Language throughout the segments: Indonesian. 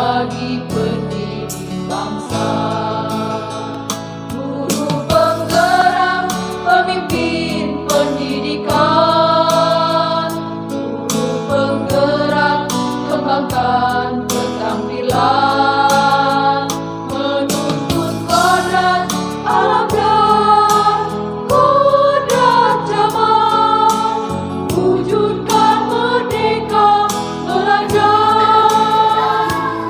bagi pendidik bangsa. Guru penggerak, pemimpin pendidikan. Guru penggerak, kembangkan keterampilan. Menuntut kodrat alam dan kodrat zaman. Wujudkan merdeka belajar.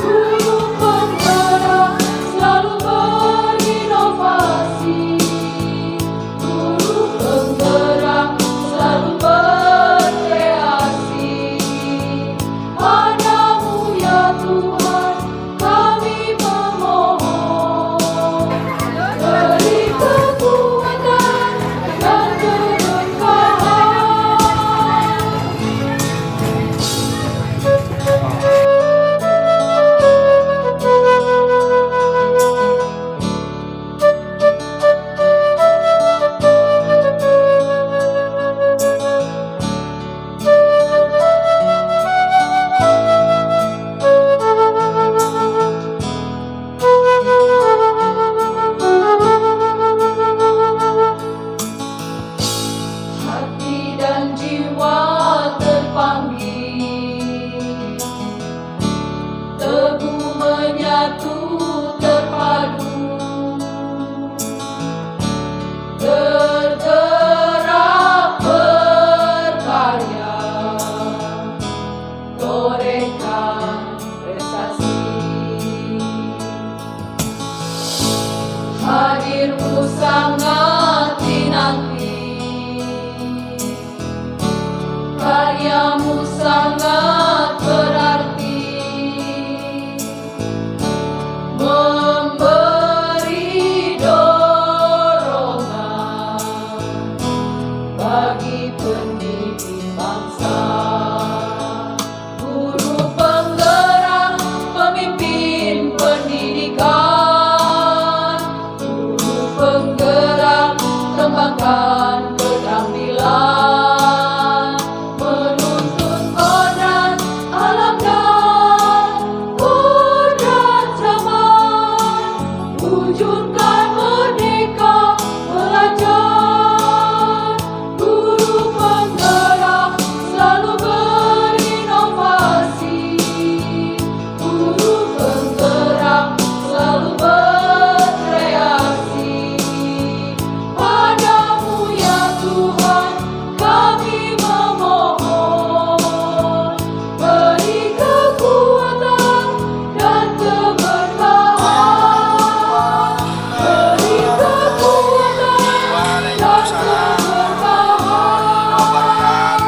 Guru penggerak selalu berinovasi. Guru penggerak selalu berkreasi. Padamu ya Tuhan kami memohon, beri kekuatan dan keberkahan. Hati dan jiwa terpanggil, teguh menyatu terpadu, tergerak berkarya, torehkan prestasi. Hadirmu sangat dinanti, karyamu sangat berarti, memberi dorongan bagi pendidik bangsa. Guru penggerak, pemimpin pendidikan. Guru penggerak, kembangkan keterampilan. Menuntut kodrat alam dan kodrat zaman. Wujudkan merdeka belajar. Guru penggerak selalu berinovasi. Guru penggerak selalu berkreasi. Padamu ya Tuhan kami memohon, beri kekuatan dan keberkahan. Beri kekuatan dan keberkahan.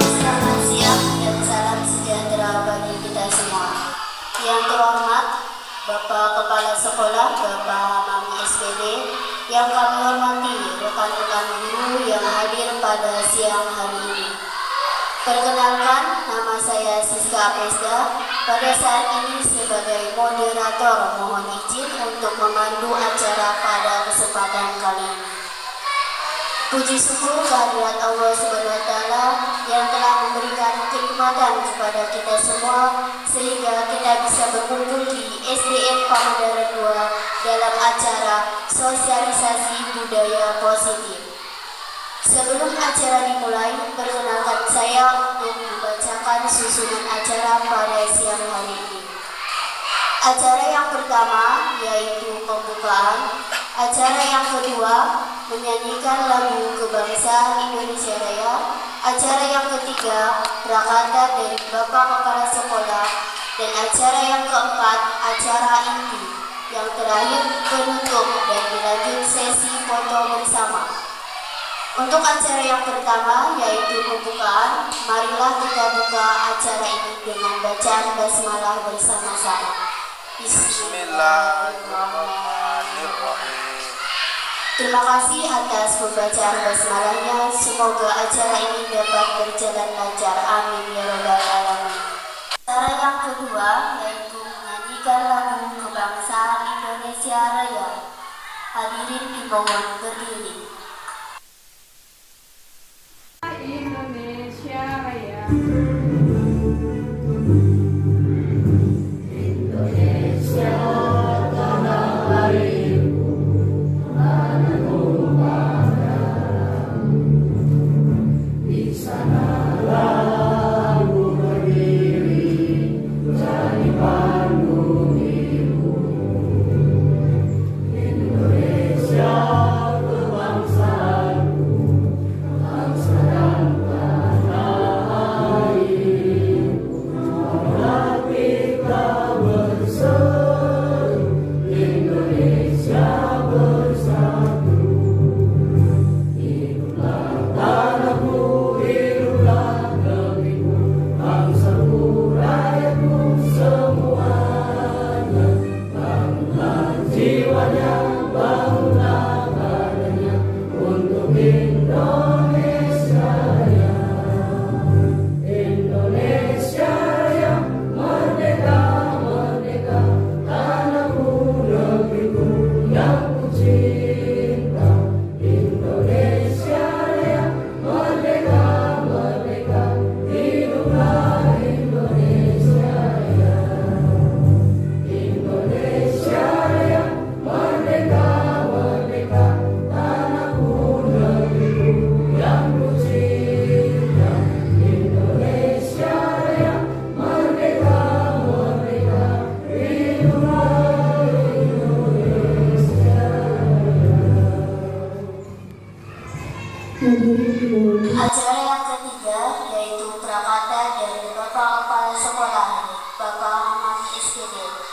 Selamat siang dan salam sejahtera bagi kita semua. Yang terhormat Bapak Kepala Sekolah, Bapak Hamam SPD, yang kami hormati rekan-rekan guru yang hadir pada siang hari ini. Perkenalkan, nama saya Siska Apesda. Pada saat ini sebagai moderator mohon izin untuk memandu acara pada kesempatan kali ini. Puji syukur kehadirat Allah SWT yang telah memberikan kenikmatan kepada kita semua sehingga kita bisa berkumpul di SDN Pangandaran 2 dalam acara sosialisasi budaya positif. Sebelum acara dimulai, perkenalkan saya untuk membacakan susunan acara pada siang hari ini. Acara yang pertama yaitu pembukaan. Acara yang kedua menyanyikan lagu kebangsaan Indonesia Raya. Acara yang ketiga prakata dari Bapak Kepala Sekolah. Dan acara yang keempat acara inti. Yang terakhir penutup dan dilanjut sesi foto bersama. Untuk acara yang pertama yaitu pembukaan, marilah kita buka acara ini dengan bacaan basmalah bersama-sama. Bismillahirrahmanirrahim. Terima kasih atas pembacaan basmalahnya. Semoga acara ini dapat berjalan lancar. Amin ya rabbal alamin. Acara yang kedua yaitu menyanyikan lagu kebangsaan Indonesia Raya. Hadirin dimohon berdiri. Indonesia Raya.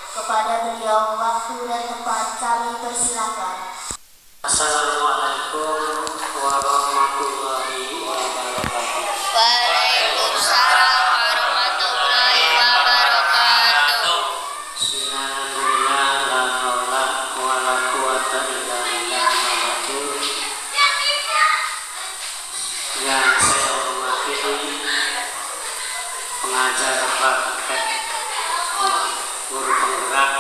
Kepada beliau waktu dan tempat kami persilakan. Assalamualaikum warahmatullahi wabarakatuh. Waalaikumsalam warahmatullahi wabarakatuh. Bismillahirrahmanirrahim. La haula wala quwata illa billah. Yang saya hormati pengajar praktek, guru penggerak,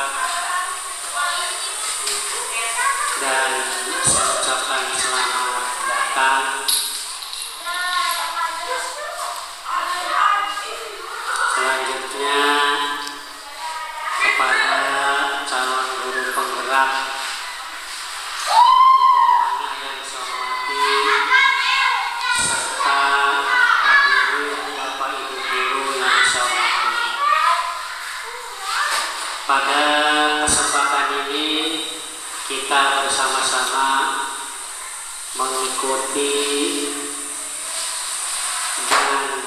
dan saya ucapkan selamat datang selanjutnya kepada calon guru penggerak yang saya hormati, serta hadirin Bapak Ibu guru yang saya hormati. Pada kesempatan ini kita bersama-sama mengikuti dan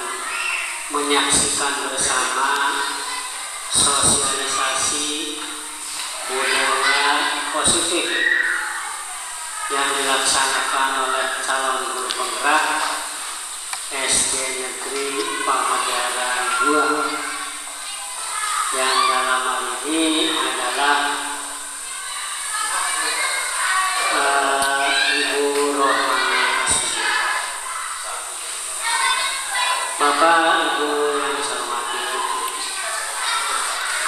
menyaksikan bersama sosialisasi budaya positif yang dilaksanakan oleh calon guru penggerak SD Negeri Pamekaran 2, yang dalam hal ini adalah Ibu Rohmana. Bapak Ibu yang saya hormati,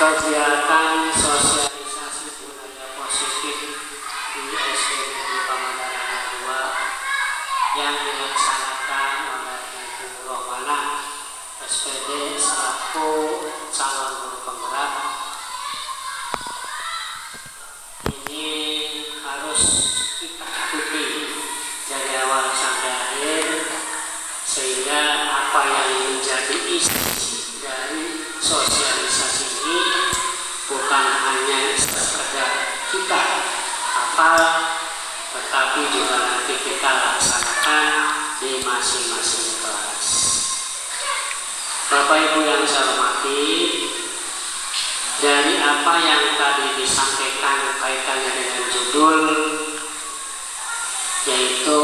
kegiatan sosialisasi budaya positif di SD Negeri Pamekaran 2 yang dilaksanakan oleh Ibu Rohmana SPD selaku calon guru penggerak ini harus kita ikuti dari awal sampai akhir, sehingga apa yang menjadi isi dari sosialisasi ini bukan hanya sekedar kita hafal, tetapi juga nanti kita laksanakan di masing-masing kelas. Bapak Ibu yang saya hormati, dari apa yang tadi disampaikan kaitannya dengan judul, yaitu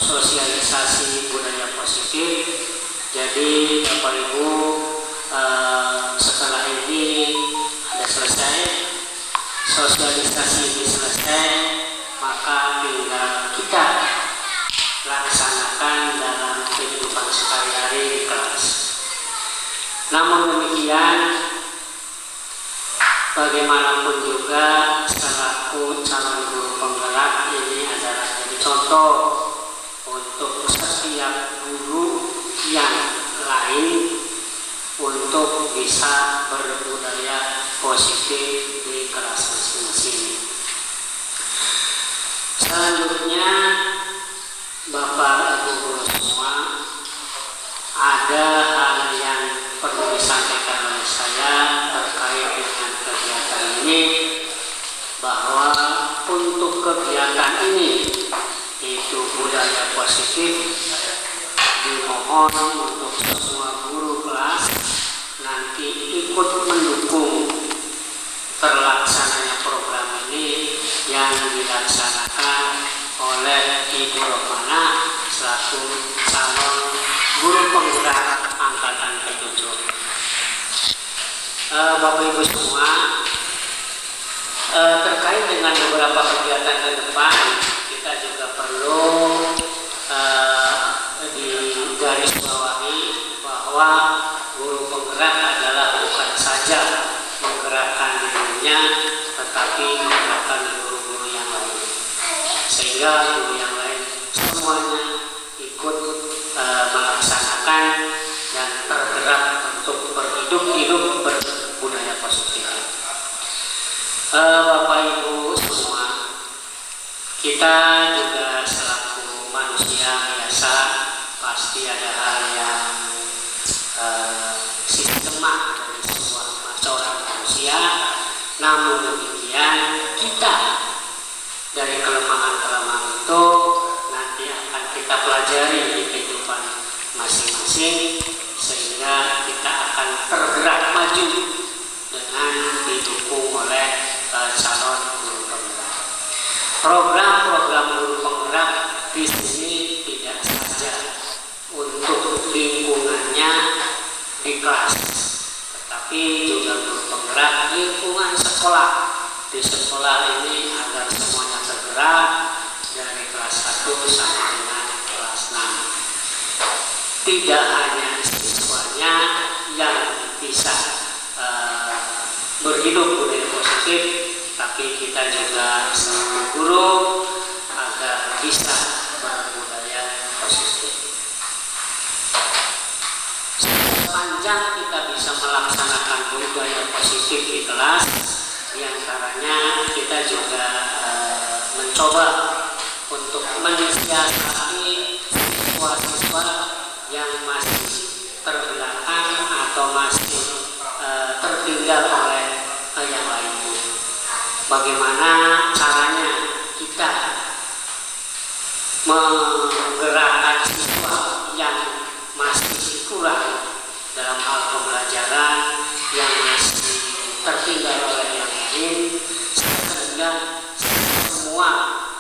sosialisasi budaya positif. Jadi Bapak Ibu, setelah ini ada selesai, sosialisasi ini selesai, maka tinggal kita laksanakan dalam kehidupan sehari-hari di kelas. Namun demikian, bagaimanapun juga selaku calon guru penggerak ini adalah jadi contoh untuk setiap guru yang lain untuk bisa berbudaya positif di kelas masing-masing. Selanjutnya, Bapak Ibu guru semua, ada hal yang perlu disampaikan oleh saya terkait dengan kegiatan ini, bahwa untuk kegiatan ini itu budaya positif, dimohon untuk semua guru kelas nanti ikut mendukung terlaksananya program ini yang dilaksanakan oleh Ibu Rohmana selaku calon guru penggerak angkatan ke-7. Bapak Ibu semua, terkait dengan beberapa kegiatan ke depan, kita juga perlu digarisbawahi bahwa guru penggerak adalah bukan saja menggerakkan dirinya, tetapi menggerakkan guru-guru yang lain, sehingga guru yang lain semuanya ikut melaksanakan dan tergerak untuk hidup berbudaya positif. Bapak Ibu semua, kita juga selaku manusia biasa pasti ada hal yang sistemak dari seorang manusia. Namun demikian, kita dari kelemahan-kelemahan itu nanti akan kita pelajari di kehidupan masing-masing, sehingga kita akan tergerak maju dengan didukung oleh calon guru penggerak. Program-program guru penggerak di sini tidak saja untuk lingkungannya di kelas, tetapi juga guru penggerak lingkungan sekolah. Di sekolah ini agar semuanya tergerak dari kelas 1 sampai dengan kelas 6. Tidak hanya siswanya yang bisa berhidup budaya positif, tapi kita juga sebagai guru agar bisa berbudaya positif. Sepanjang kita bisa melaksanakan budaya positif di kelas, diantaranya kita juga mencoba untuk mensiasati siswa-siswa yang masih terbelakang atau masih tertinggal oleh yang lainnya. Bagaimana caranya kita menggerakkan siswa yang masih kurang dalam hal pembelajaran, yang masih tertinggal oleh yang lain, sehingga semua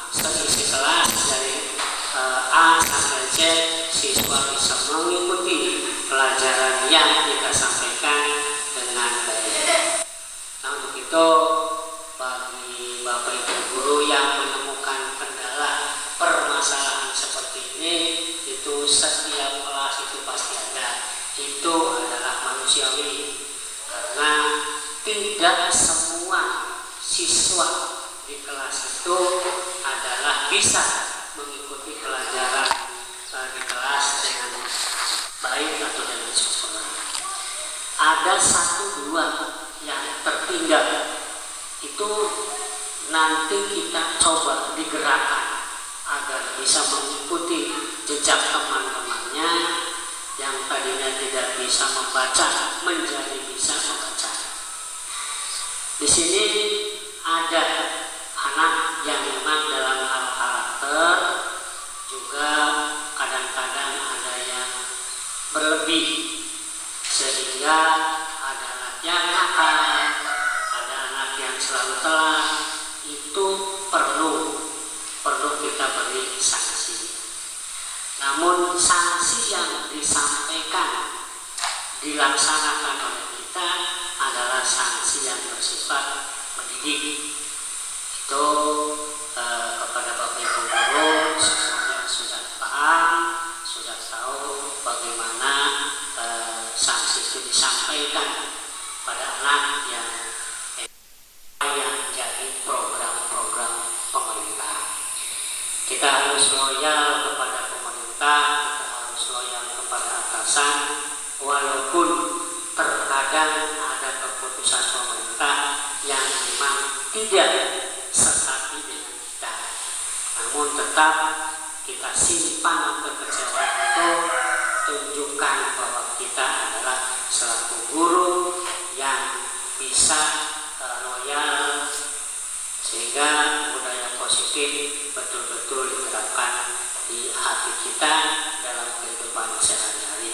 seisi kelas dari A sampai Z siswa bisa mengikuti pelajaran yang kita sampaikan dengan baik. Nah, untuk itu bagi Bapak Ibu guru yang menemukan kendala permasalahan seperti ini, itu setiap kelas itu pasti ada. Itu adalah manusiawi, karena tidak semua siswa di kelas itu adalah bisa mengikuti pelajaran di kelas dengan baik atau dengan sempurna. Ada 1-2 yang tertinggal, itu nanti kita coba digerakkan agar bisa mengikuti jejak teman-temannya yang tadinya tidak bisa membaca menjadi bisa membaca. Di sini ada anak yang memang dalam hal karakter juga kadang-kadang ada yang berlebih, sehingga ada anak yang nakal, ada anak yang selalu telat. Itu perlu kita beri sanksi. Namun sanksi yang disampaikan dilaksanakan oleh kita adalah sanksi yang bersifat mendidik. Itu kepada Bapak Ibu guru semuanya sudah paham, sudah tahu bagaimana sanksi itu disampaikan pada anak yang jadi program-program pemerintah. Kita harus loyal kepada pemerintah, kita harus loyal kepada atasan, walaupun terkadang ada keputusan pemerintah yang memang tidak sehati dengan kita. Namun tetap kita simpan kekecewaan itu, tunjukkan bahwa kita adalah selaku guru yang bisa loyal, sehingga budaya positif betul-betul diterapkan di hati kita dalam kehidupan sehari-hari,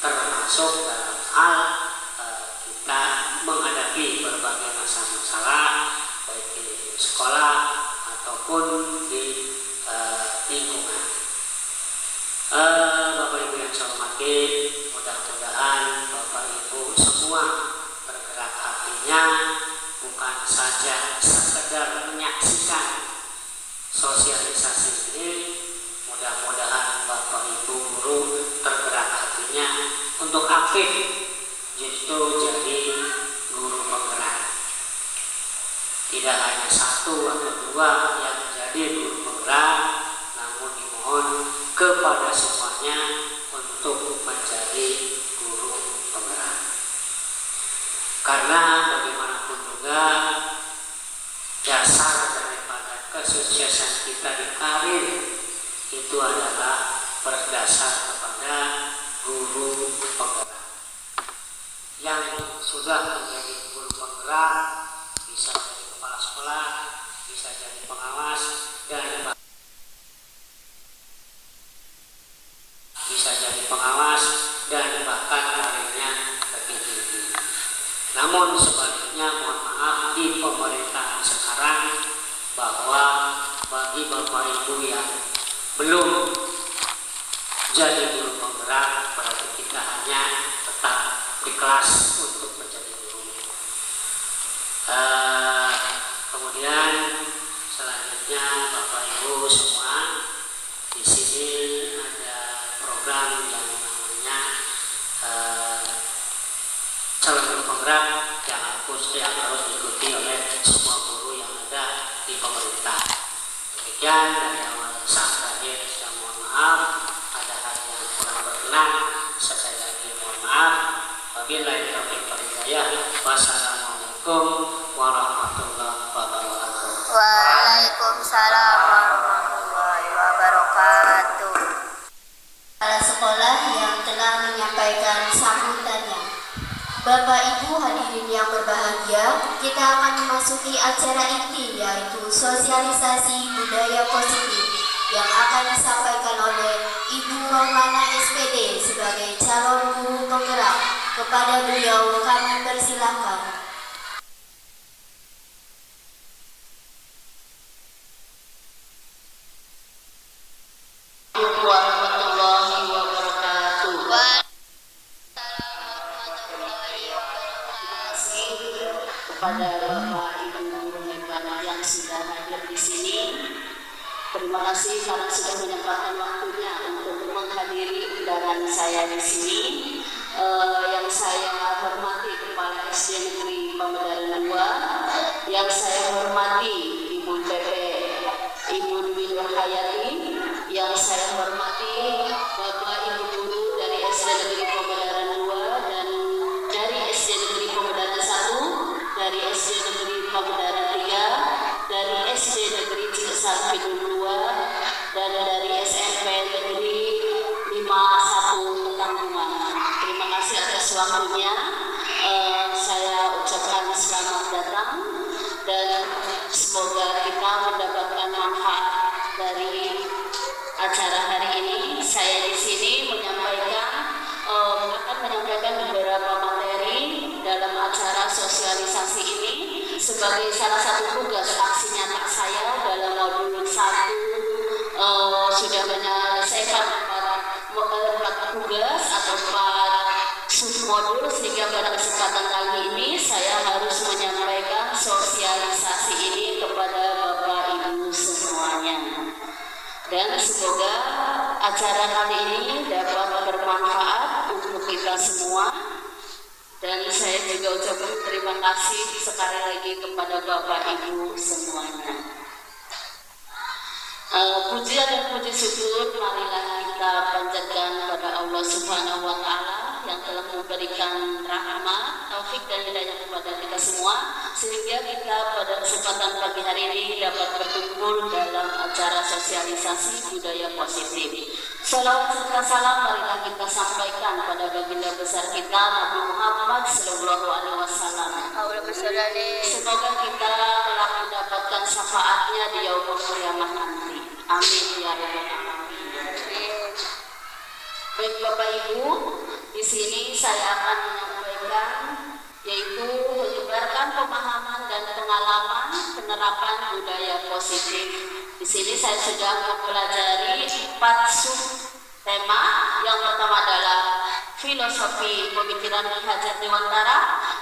termasuk dalam hal kita menghadapi berbagai masalah baik di sekolah ataupun di lingkungan. Bapak Ibu yang saya hormati, mudah-mudahan Bapak Ibu semua bergerak hatinya, bukan saja sekedar menyaksikan sosialisasi ini. Mudah-mudahan Bapak Ibu guru tergerak hatinya untuk aktif, justru jadi guru penggerak. Tidak hanya 1 atau 2 yang menjadi guru penggerak, namun dimohon kepada semuanya untuk menjadi guru penggerak. Karena bagaimanapun juga dasar daripada kesuksesan kita di karir itu adalah berdasar kepada guru penggerak. Yang sudah menjadi guru penggerak bisa jadi kepala sekolah, bisa jadi pengawas, dan bahkan karirnya lebih tinggi. Namun sebaliknya bahwa bagi Bapak Ibu yang belum jadi guru penggerak, berarti kita hanya tetap di kelas untuk menjadi guru. Kemudian selanjutnya Bapak Ibu semua, di sini ada program yang namanya calon guru penggerak yang harus diikuti oleh semua guru yang ada di pemerintah. Demikian dari awal sampai akhir, saya mohon maaf ada hal yang kurang berkenan, sekali lagi mohon maaf. Wabillahi taufiq wal hidayah. Wassalamualaikum warahmatullahi wabarakatuh. Waalaikumsalam warahmatullahi wabarakatuh. Kepala sekolah yang telah menyampaikan sambutannya. Bapak Ibu hadirin yang berbahagia, kita akan memasuki acara inti, yaitu sosialisasi budaya positif yang akan disampaikan oleh Ibu Rohmana SPD sebagai calon guru penggerak. Kepada beliau kami persilahkan. Warahmatullahi wabarakatuh. Kepada Bapak Ibu guru hebat yang sudah hadir di sini, terima kasih karena sudah menyempatkan waktunya untuk menghadiri undangan saya di sini. Yang saya hormati Kepala SD Negeri Pamedaran 2, yang saya hormati Ibu PP Ibu Dwi Nurhayati, yang saya hormati Bapak Ibu guru dari SD Negeri Pamedaran 2 dan dari SD Negeri Pamedaran 1, dari SD Negeri Pamedaran 3, dari SD Negeri Cikesar Bidul 2, dan dari SMP Negeri 51 Ketanggungan. Terima kasih atas waktunya. Saya ucapkan selamat datang dan semoga kita mendapatkan manfaat dari acara hari ini. Saya di sini akan menyampaikan beberapa materi dalam acara sosialisasi ini sebagai salah satu tugas aksi nyata saya dalam modul 1. Sudah menyelesaikan 4 tugas atau 4 submodul, sehingga pada kesempatan kali ini saya harus menyampaikan sosialisasi ini kepada Bapak Ibu semuanya. Dan semoga acara kali ini dapat bermanfaat untuk kita semua. Dan saya juga ucapkan terima kasih sekali lagi kepada Bapak Ibu semuanya. Pujian dan puji syukur marilah kita panjatkan pada Allah Subhanahu wa Ta'ala yang telah memberikan rahmat, taufik dan hidayah kepada kita semua, sehingga kita pada kesempatan pagi hari ini dapat berkumpul dalam acara sosialisasi budaya positif. Salawat serta salam marilah kita sampaikan pada baginda besar kita Nabi Muhammad Sallallahu Alaihi Wasallam. Semoga kita telah mendapatkan syafaatnya di yaumul qiyamah nanti. Amin ya rabbal alamin. Baik Bapak Ibu, di sini saya akan menyampaikan yaitu menyebarkan pemahaman dan pengalaman penerapan budaya positif. Di sini saya sudah mempelajari 4 sub-tema. Yang pertama adalah filosofi pemikiran Ki Hajar Dewantara,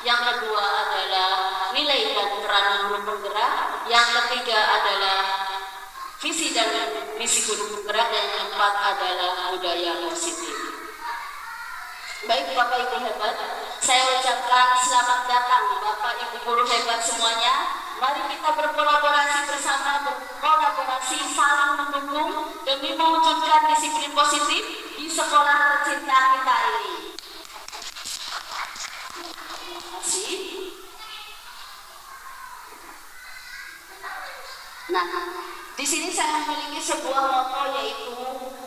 yang kedua adalah nilai dan peran guru penggerak, yang ketiga adalah visi dan misi guru penggerak, dan yang keempat adalah budaya positif. Baik Bapak Ibu hebat, saya ucapkan selamat datang Bapak Ibu guru hebat semuanya. Mari kita berkolaborasi bersama, berkolaborasi saling mendukung demi mewujudkan disiplin positif di sekolah tercinta kita ini. Terima kasih. Nah, di sini saya memiliki sebuah moto, yaitu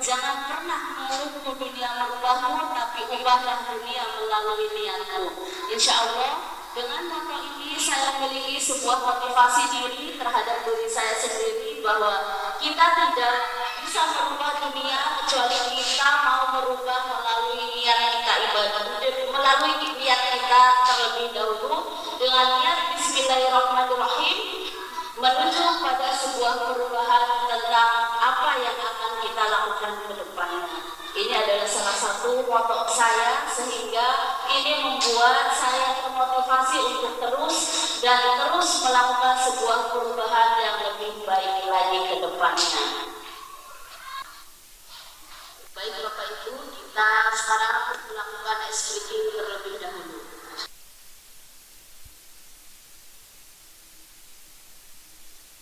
jangan pernah menunggu dunia merubahmu, tapi ubahlah dunia melalui niatmu. Insya Allah dengan moto ini saya memiliki sebuah motivasi diri terhadap diri saya sendiri, bahwa kita tidak bisa merubah dunia kecuali kita mau merubah melalui niat kita ibadah, melalui niat kita terlebih dahulu dengan niat Bismillahirrahmanirrahim menuju pada sebuah moto saya, sehingga ini membuat saya termotivasi untuk terus melakukan sebuah perubahan yang lebih baik lagi ke depannya. Baik Bapak Ibu, kita sekarang melakukan speaking terlebih dahulu.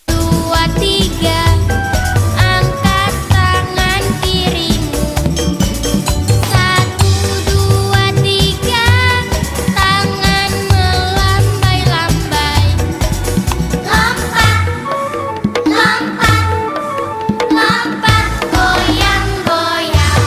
Dua, tiga, angkat tangan kirimu. Satu, dua, tiga, tangan melambai-lambai. Lompat, lompat, lompat, goyang-goyang.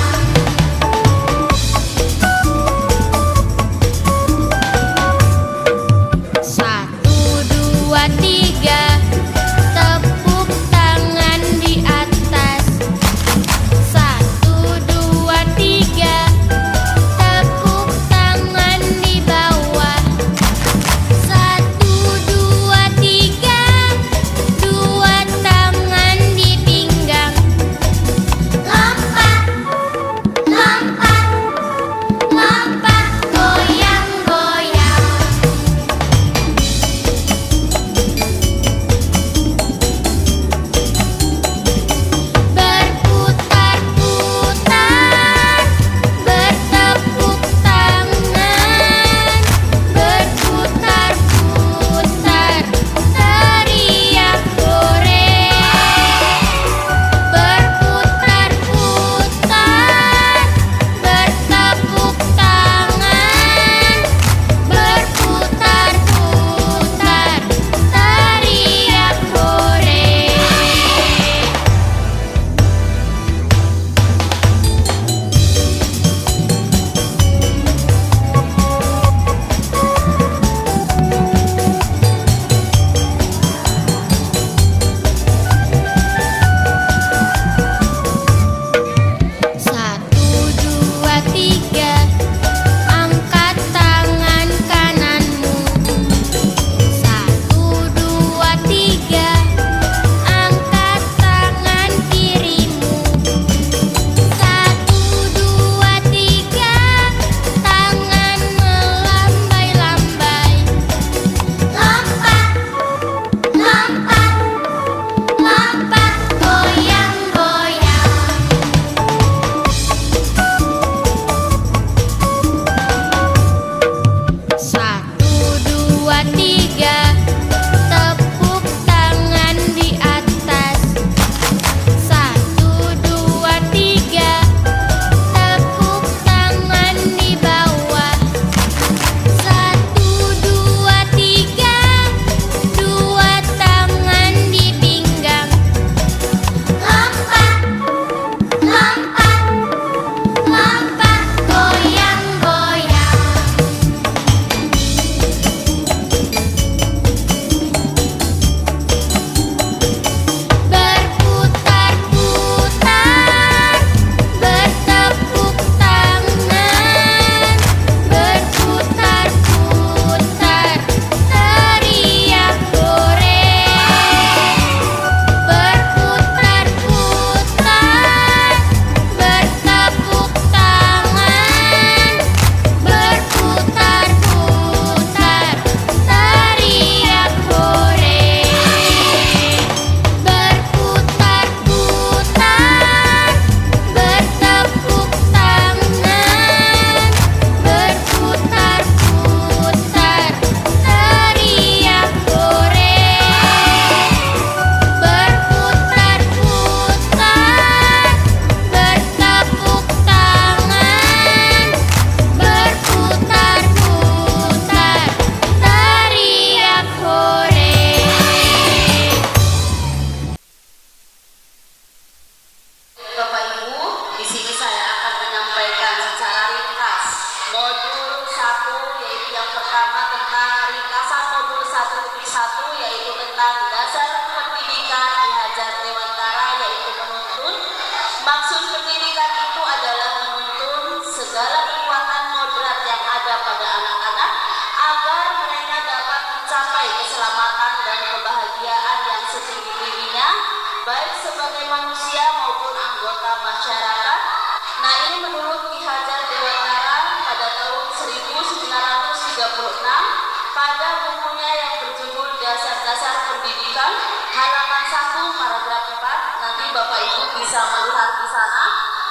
Pendidikan halaman 1 paragraf 4. Nanti Bapak Ibu bisa melihat di sana.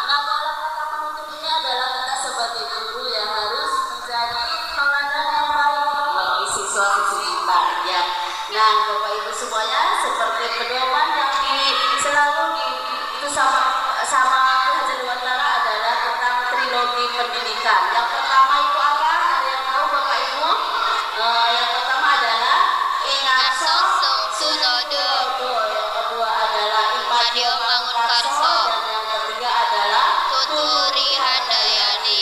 Nah, dalam kata penutup ini adalah kita sebagai guru yang harus menjadi teladan yang baik bagi siswa-siswi kita ya. Nah, Bapak Ibu semuanya, seperti pedoman yang itu sama Ki Hajar Dewantara adalah tentang trilogi pendidikan. Yang pertama itu apa? Ada yang tahu Bapak Ibu? Yang pertama adalah Ingarso Sunodo. Yang kedua adalah Imadio Mangunkarso, dan yang ketiga adalah Tuturi Handayani.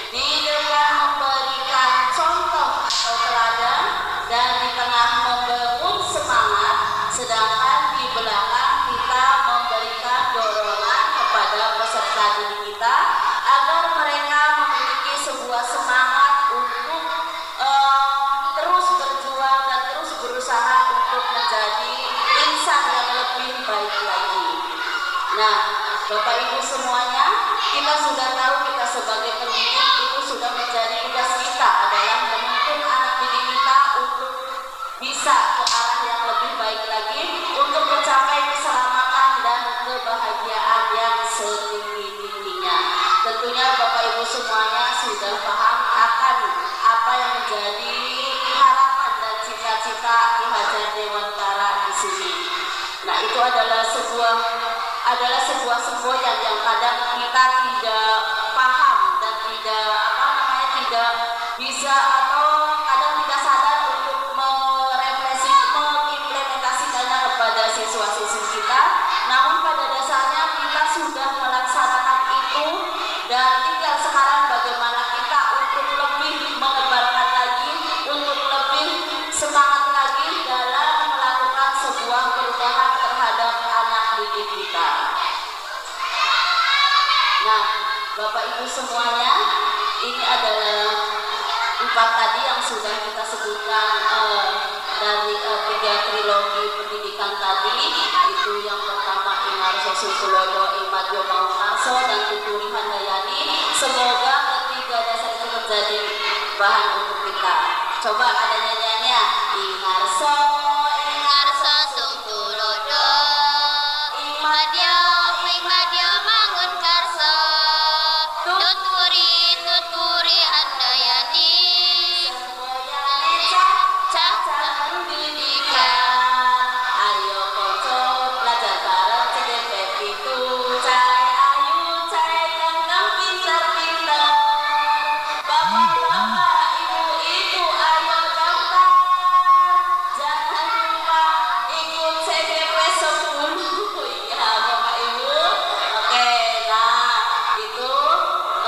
di depan memberikan contoh atau teladan dan di tengah membangun semangat, sedangkan di belakang kita memberikan dorongan kepada peserta didik kita agar mereka memiliki sebuah semangat untuk terus berjuang dan terus berusaha untuk menjadi insan yang lebih baik lagi. Nah, Bapak Ibu semuanya, kita sudah tahu kita sebagai pendidik itu sudah menjadi tugas kita adalah menuntun anak didik kita untuk bisa ke arah yang lebih baik lagi, untuk mencapai keselamatan dan kebahagiaan yang setinggi-tingginya. Tentunya Bapak Ibu semuanya sudah paham akan apa yang menjadi harapan dan cita-cita Ki Hajar Dewantara di sini. Nah, itu adalah sebuah semboyan yang kadang kita tidak paham dan tidak bisa atau kadang tidak sadar untuk mengimplementasikannya kepada siswa-siswi kita. Namun pada dasarnya kita sudah melaksanakan itu dan tinggal sekarang bagaimana kita untuk lebih mengebarkan lagi, untuk lebih semangat lagi dalam melakukan sebuah perubahan terhadap anak didik kita. Nah, Bapak Ibu semuanya, ini adalah 4 tadi yang sudah kita sebutkan dari 3 trilogi pendidikan tadi. Itu yang pertama Ingarso Sunodo, Imadio Mangunkarso, dan Tuturi Handayani. Semoga ketiga dasar itu menjadi bahan untuk kita. Coba ada nyanyiannya. Ingarso Sunodo. Imadio Mangunkarso. Tuturi Handayani. Cah pendidikan. Ayo konco belajar bareng cedek itu. Cai ayu, cai kentang pintar-pintar. Bapak-bapak, ibu-ibu, ayo daftar. Jangan lupa ikut CDP 10. Ya Bapak Ibu. Oke, nah itu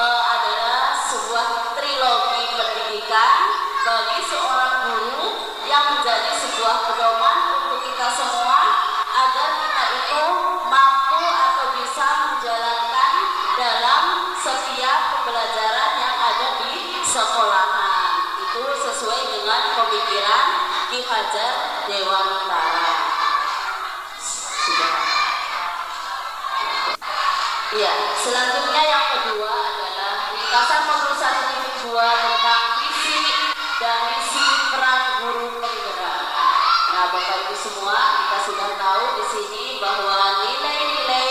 adalah sebuah trilogi pendidikan bagi seorang guru yang menjadi sebuah pedoman untuk kita semua agar kita itu mampu atau bisa menjalankan dalam setiap pembelajaran yang ada di sekolahan. Itu sesuai dengan pemikiran Ki Hajar Dewantara. Sudah. Iya, selanjutnya yang kedua adalah ringkasan penulisan unit 2 tentang visi dan misi peran guru penggerak. Nah, Bapak Ibu semua, kita sudah tahu di sini bahwa nilai-nilai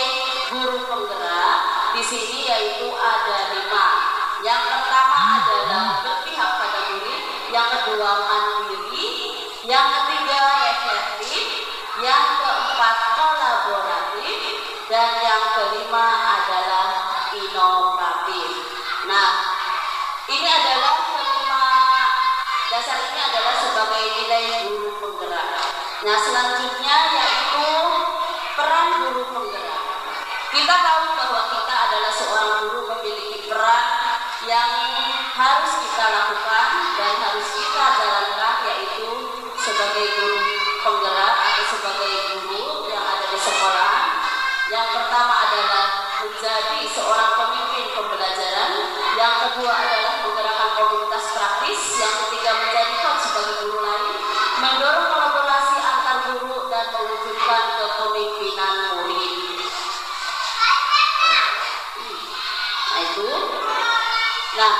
guru penggerak di sini yaitu ada 5. Yang pertama adalah berpihak pada murid, yang kedua mandiri, yang ketiga reflektif, yang keempat kolaboratif, dan yang kelima adalah inovatif. Nah, ini adalah kelima dasar ini adalah sebagai nilai guru penggerak. Nah, selanjutnya yaitu peran guru penggerak. Kita tahu bahwa kita adalah seorang guru memiliki peran yang harus kita lakukan dan harus kita jalankan, yaitu sebagai guru penggerak atau sebagai guru yang ada di sekolah. Yang pertama adalah menjadi seorang pemimpin pembelajaran, yang kedua adalah menggerakkan komunitas praktis, yang ketiga menjadi coach sebagai guru lain, mendorong kolaborasi antar guru dan mewujudkan kepemimpinan murid. Nah itu. Nah,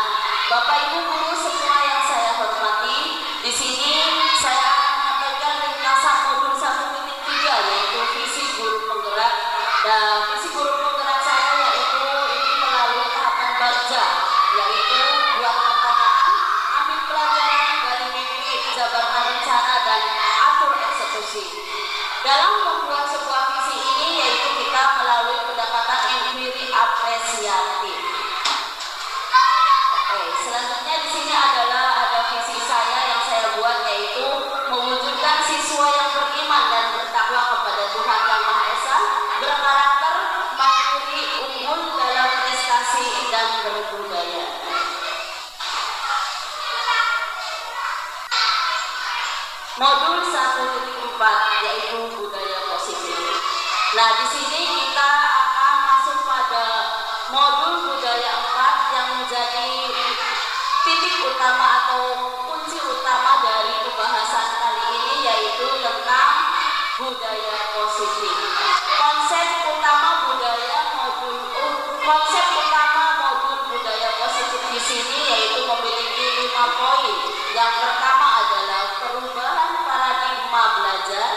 Bapak Ibu guru semua yang saya hormati, di sini saya akan menyampaikan ringkasan modul 1 Dalam membuat sebuah visi ini yaitu kita melalui pendekatan inquiry apresiatif. Selanjutnya di sini ada visi saya yang saya buat, yaitu mewujudkan siswa yang beriman dan bertakwa kepada Tuhan Yang Maha Esa, berkarakter mandiri, unggul dalam prestasi dan berbudaya. Modul 1.4 yaitu budaya positif. Nah, di sini kita akan masuk pada modul budaya 4 yang menjadi titik utama atau kunci utama dari pembahasan kali ini, yaitu tentang budaya positif. Konsep utama modul budaya positif di sini yaitu memiliki 5 poin. Yang pertama adalah perubahan paradigma belajar,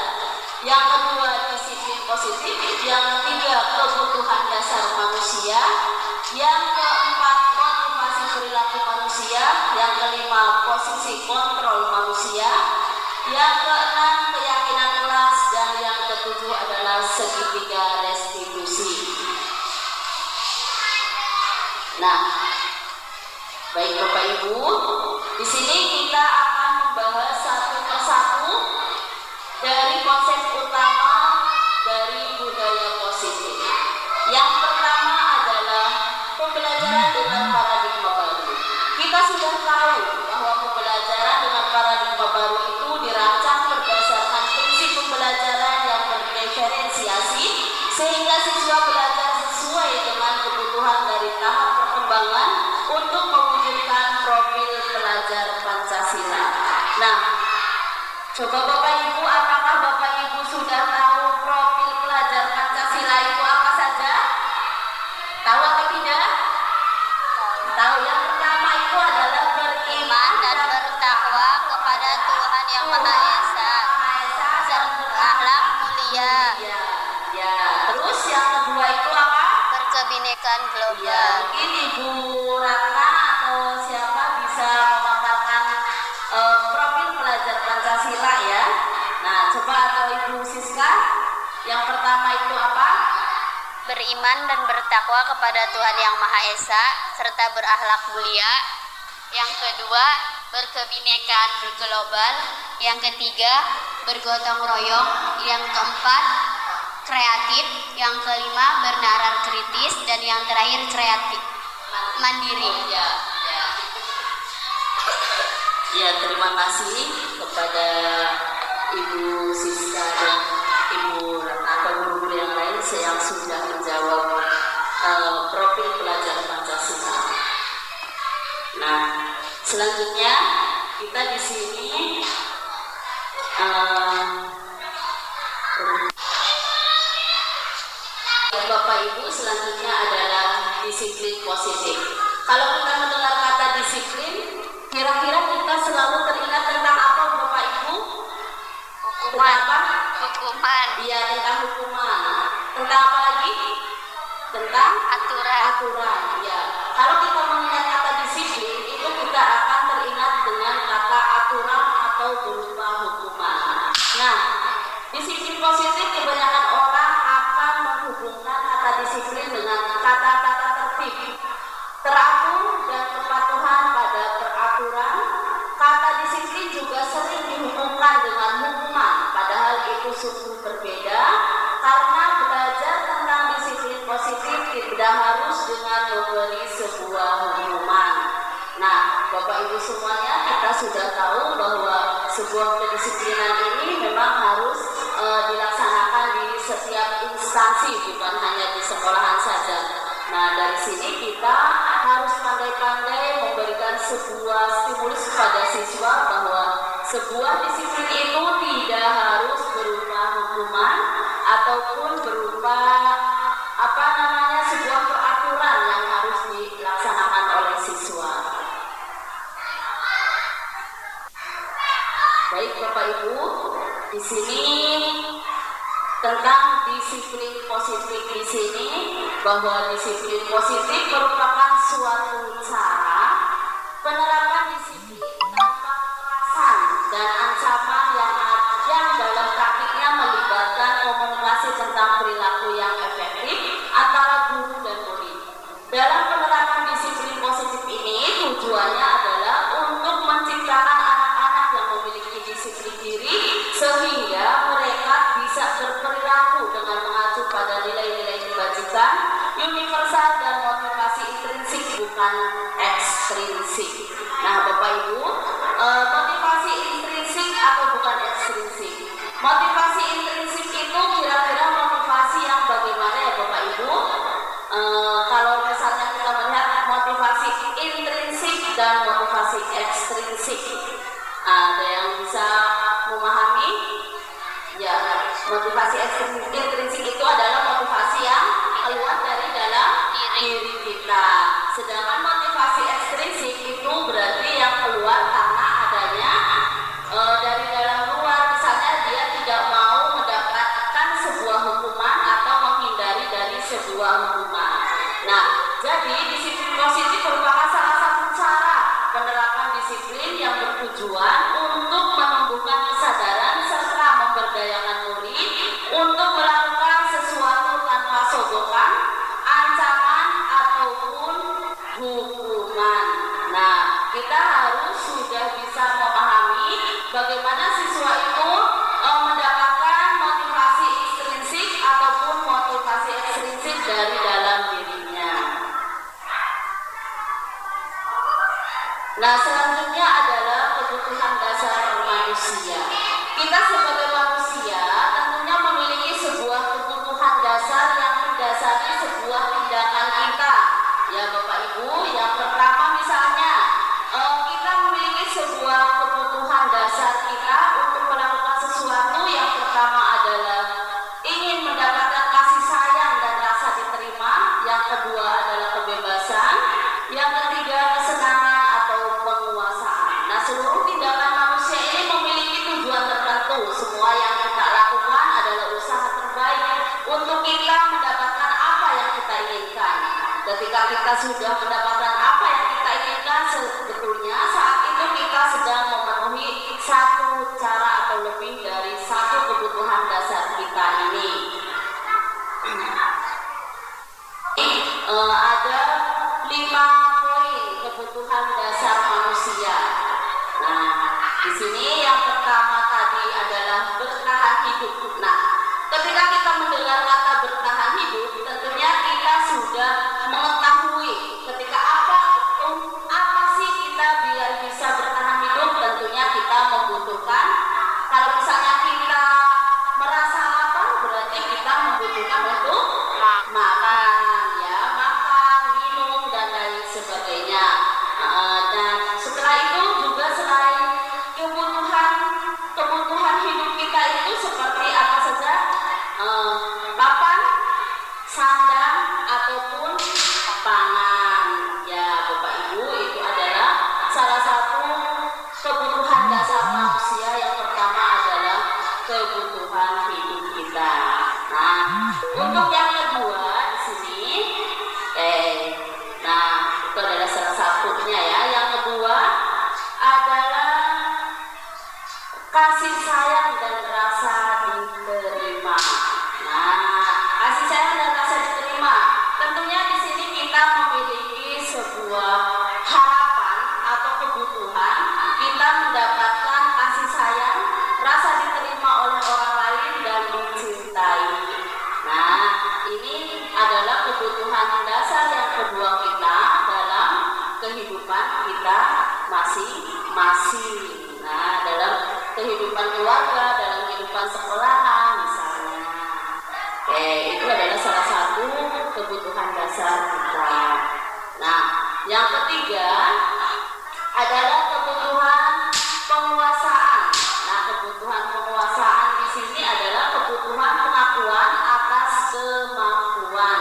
yang kedua disiplin positif, yang ketiga kebutuhan dasar manusia, yang keempat motivasi perilaku manusia, yang kelima posisi kontrol manusia, yang keenam keyakinan kelas, dan yang ketujuh adalah segitiga restitusi. Nah, baik Bapak Ibu, di sini kita akan membahas satu persatu dari konsep utama dari budaya positif. Yang pertama adalah pembelajaran dengan paradigma baru. Kita sudah tahu bahwa pembelajaran dengan paradigma baru itu dirancang berdasarkan prinsip pembelajaran yang berdiferensiasi, sehingga siswa belajar sesuai dengan kebutuhan dari tahap perkembangan untuk mewujudkan profil pelajar Pancasila. Nah, coba Bapak Ibu, apakah Bapak Ibu sudah tahu profil pelajar Pancasila itu apa saja? Tahu atau tidak? Tahu. Yang pertama itu adalah beriman dan bertakwa kepada Tuhan Yang Maha Esa, berakhlak mulia, Ya. Terus yang kedua itu apa? berkebinekaan Ya, global. mungkin Ibu Ratna atau siapa bisa memaparkan profil pelajar Pancasila ya. Nah, coba atau Ibu Siska, yang pertama itu apa? Beriman dan bertakwa kepada Tuhan Yang Maha Esa serta berakhlak mulia. Yang kedua, berkebinekaan global. Yang ketiga, bergotong royong. Yang keempat, kreatif. Yang kelima, bernalar kritis. Dan yang terakhir, kreatif mandiri. Ya, terima kasih kepada Ibu Siska dan Ibu Ratna atau guru-guru yang lain yang sudah menjawab profil pelajar Pancasila. Nah, selanjutnya kita di sini Bapak Ibu, selanjutnya adalah disiplin positif. Kalau kita mendengar kata disiplin, kira-kira kita selalu teringat tentang apa Bapak Ibu? Hukuman. Tentang apa? Hukuman. Iya, tentang hukuman. Tentang apa lagi? Tentang aturan. Ya. Kalau kita mengingat kata disiplin, itu kita akan teringat dengan kata aturan atau berupa hukuman. Nah, disiplin positif kebanyakan orang akan menghubungkan kata disiplin dengan kata-kata tertib, teratur, dan kepatuhan pada peraturan. Kata disiplin juga sering dihubungkan dengan hukuman, padahal itu sungguh berbeda, karena belajar tentang disiplin positif tidak harus dengan memberi sebuah hukuman. Nah, Bapak Ibu semuanya, kita sudah tahu bahwa sebuah kedisiplinan ini memang harus dilaksanakan di setiap instansi, bukan hanya di sekolahan saja. Nah, dari sini kita harus pandai-pandai memberikan sebuah stimulus kepada siswa bahwa sebuah disiplin itu tidak harus berupa hukuman ataupun berupa sebuah peraturan yang harus dilaksanakan oleh siswa. Baik Bapak Ibu, di sini tentang disiplin positif di sini, bahwa disiplin positif merupakan suatu cara penerapan disiplin tanpa kekerasan dan ancaman yang dalam praktiknya melibatkan tentang perilaku yang efektif antara guru dan murid. Dalam penerapan disiplin positif ini, tujuannya adalah untuk menciptakan anak-anak yang memiliki disiplin diri sehingga mereka bisa berperilaku dengan mengacu pada nilai-nilai kebajikan, universal dan motivasi intrinsik bukan ekstrinsik. Nah, Bapak Ibu, motivasi intrinsik atau bukan ekstrinsik? Motivasi intrinsik itu kira-kira motivasi yang bagaimana ya Bapak Ibu? Kalau misalnya kita melihat motivasi intrinsik dan motivasi ekstrinsik, ada yang bisa memahami? Ya, motivasi intrinsik itu adalah motivasi yang keluar dari dalam diri kita. Sedangkan motivasi ekstrinsik itu berarti yang keluar karena adanya dari dalam luar. Misalnya dia tidak mau mendapatkan sebuah hukuman atau menghindari dari sebuah hukuman. Nah, jadi disiplin positif merupakan salah satu cara penerapan disiplin yang bertujuan untuk menumbuhkan kesadaran serta memberdayakan murid untuk melakukan sesuatu tanpa sogokan, ancaman ataupun hukuman. Nah, kita harus sudah bisa memahami bagaimana siswa itu mendapatkan motivasi intrinsik ataupun motivasi ekstrinsik dari dalam dirinya. Nah, selanjutnya adalah kebutuhan dasar manusia. Kita sebagai manusia tentunya memiliki sebuah kebutuhan dasar yang mendasari sebuah tindakan kita. Ya Bapak Ibu, yang pertama misalnya kita memiliki sebuah kebutuhan dasar kita untuk melakukan sesuatu. Yang pertama adalah ingin mendapatkan kasih sayang dan rasa diterima. Yang kedua adalah kebebasan. Yang ketiga kesenangan atau penguasaan. Nah, seluruh tindakan manusia ini memiliki tujuan tertentu. Semua yang kita lakukan adalah usaha terbaik untuk kita mendapatkan apa yang kita inginkan. Ketika kita sudah mendapatkan apa yang kita inginkan, sebetulnya saat itu kita sedang memenuhi satu cara atau lebih dari satu kebutuhan dasar kita ini. Ada 5 poin kebutuhan dasar manusia. Nah, di sini yang pertama tadi adalah bertahan hidup. Nah, ketika kita mendengar kata bertahan hidup, tentunya kita sudah mengetahui ketika apa sih kita biar bisa bertahan hidup. Tentunya kita membutuhkan, kalau misalnya kita merasa lapar, berarti kita membutuhkan untuk makan, ya, makan, minum dan lain sebagainya. Dan setelah itu juga selain kebutuhan hidup kita itu seperti apa saja, papan, sandang ataupun pangan. Ya Bapak Ibu, itu adalah salah satu kebutuhan dasar manusia. Yang pertama adalah kebutuhan hidup kita. Nah, untuk yang kedua di sini, nah itu adalah salah satunya ya. Yang kedua adalah kasih sayang dan rasa diterima. Nah, kasih sayang dan rasa diterima. Tentunya di sini kita memiliki sebuah harapan atau kebutuhan kita mendapatkan kasih sayang, rasa diterima oleh orang lain dan dicintai. Nah, ini adalah kebutuhan dasar yang kedua kita dalam kehidupan kita masing-masing. Nah, dalam kehidupan keluarga, dalam kehidupan sekolahan misalnya. Itu adalah salah satu kebutuhan dasar kita. Nah, yang ketiga adalah kebutuhan penguasaan. Nah, kebutuhan penguasaan di sini adalah kebutuhan pengakuan atas kemampuan.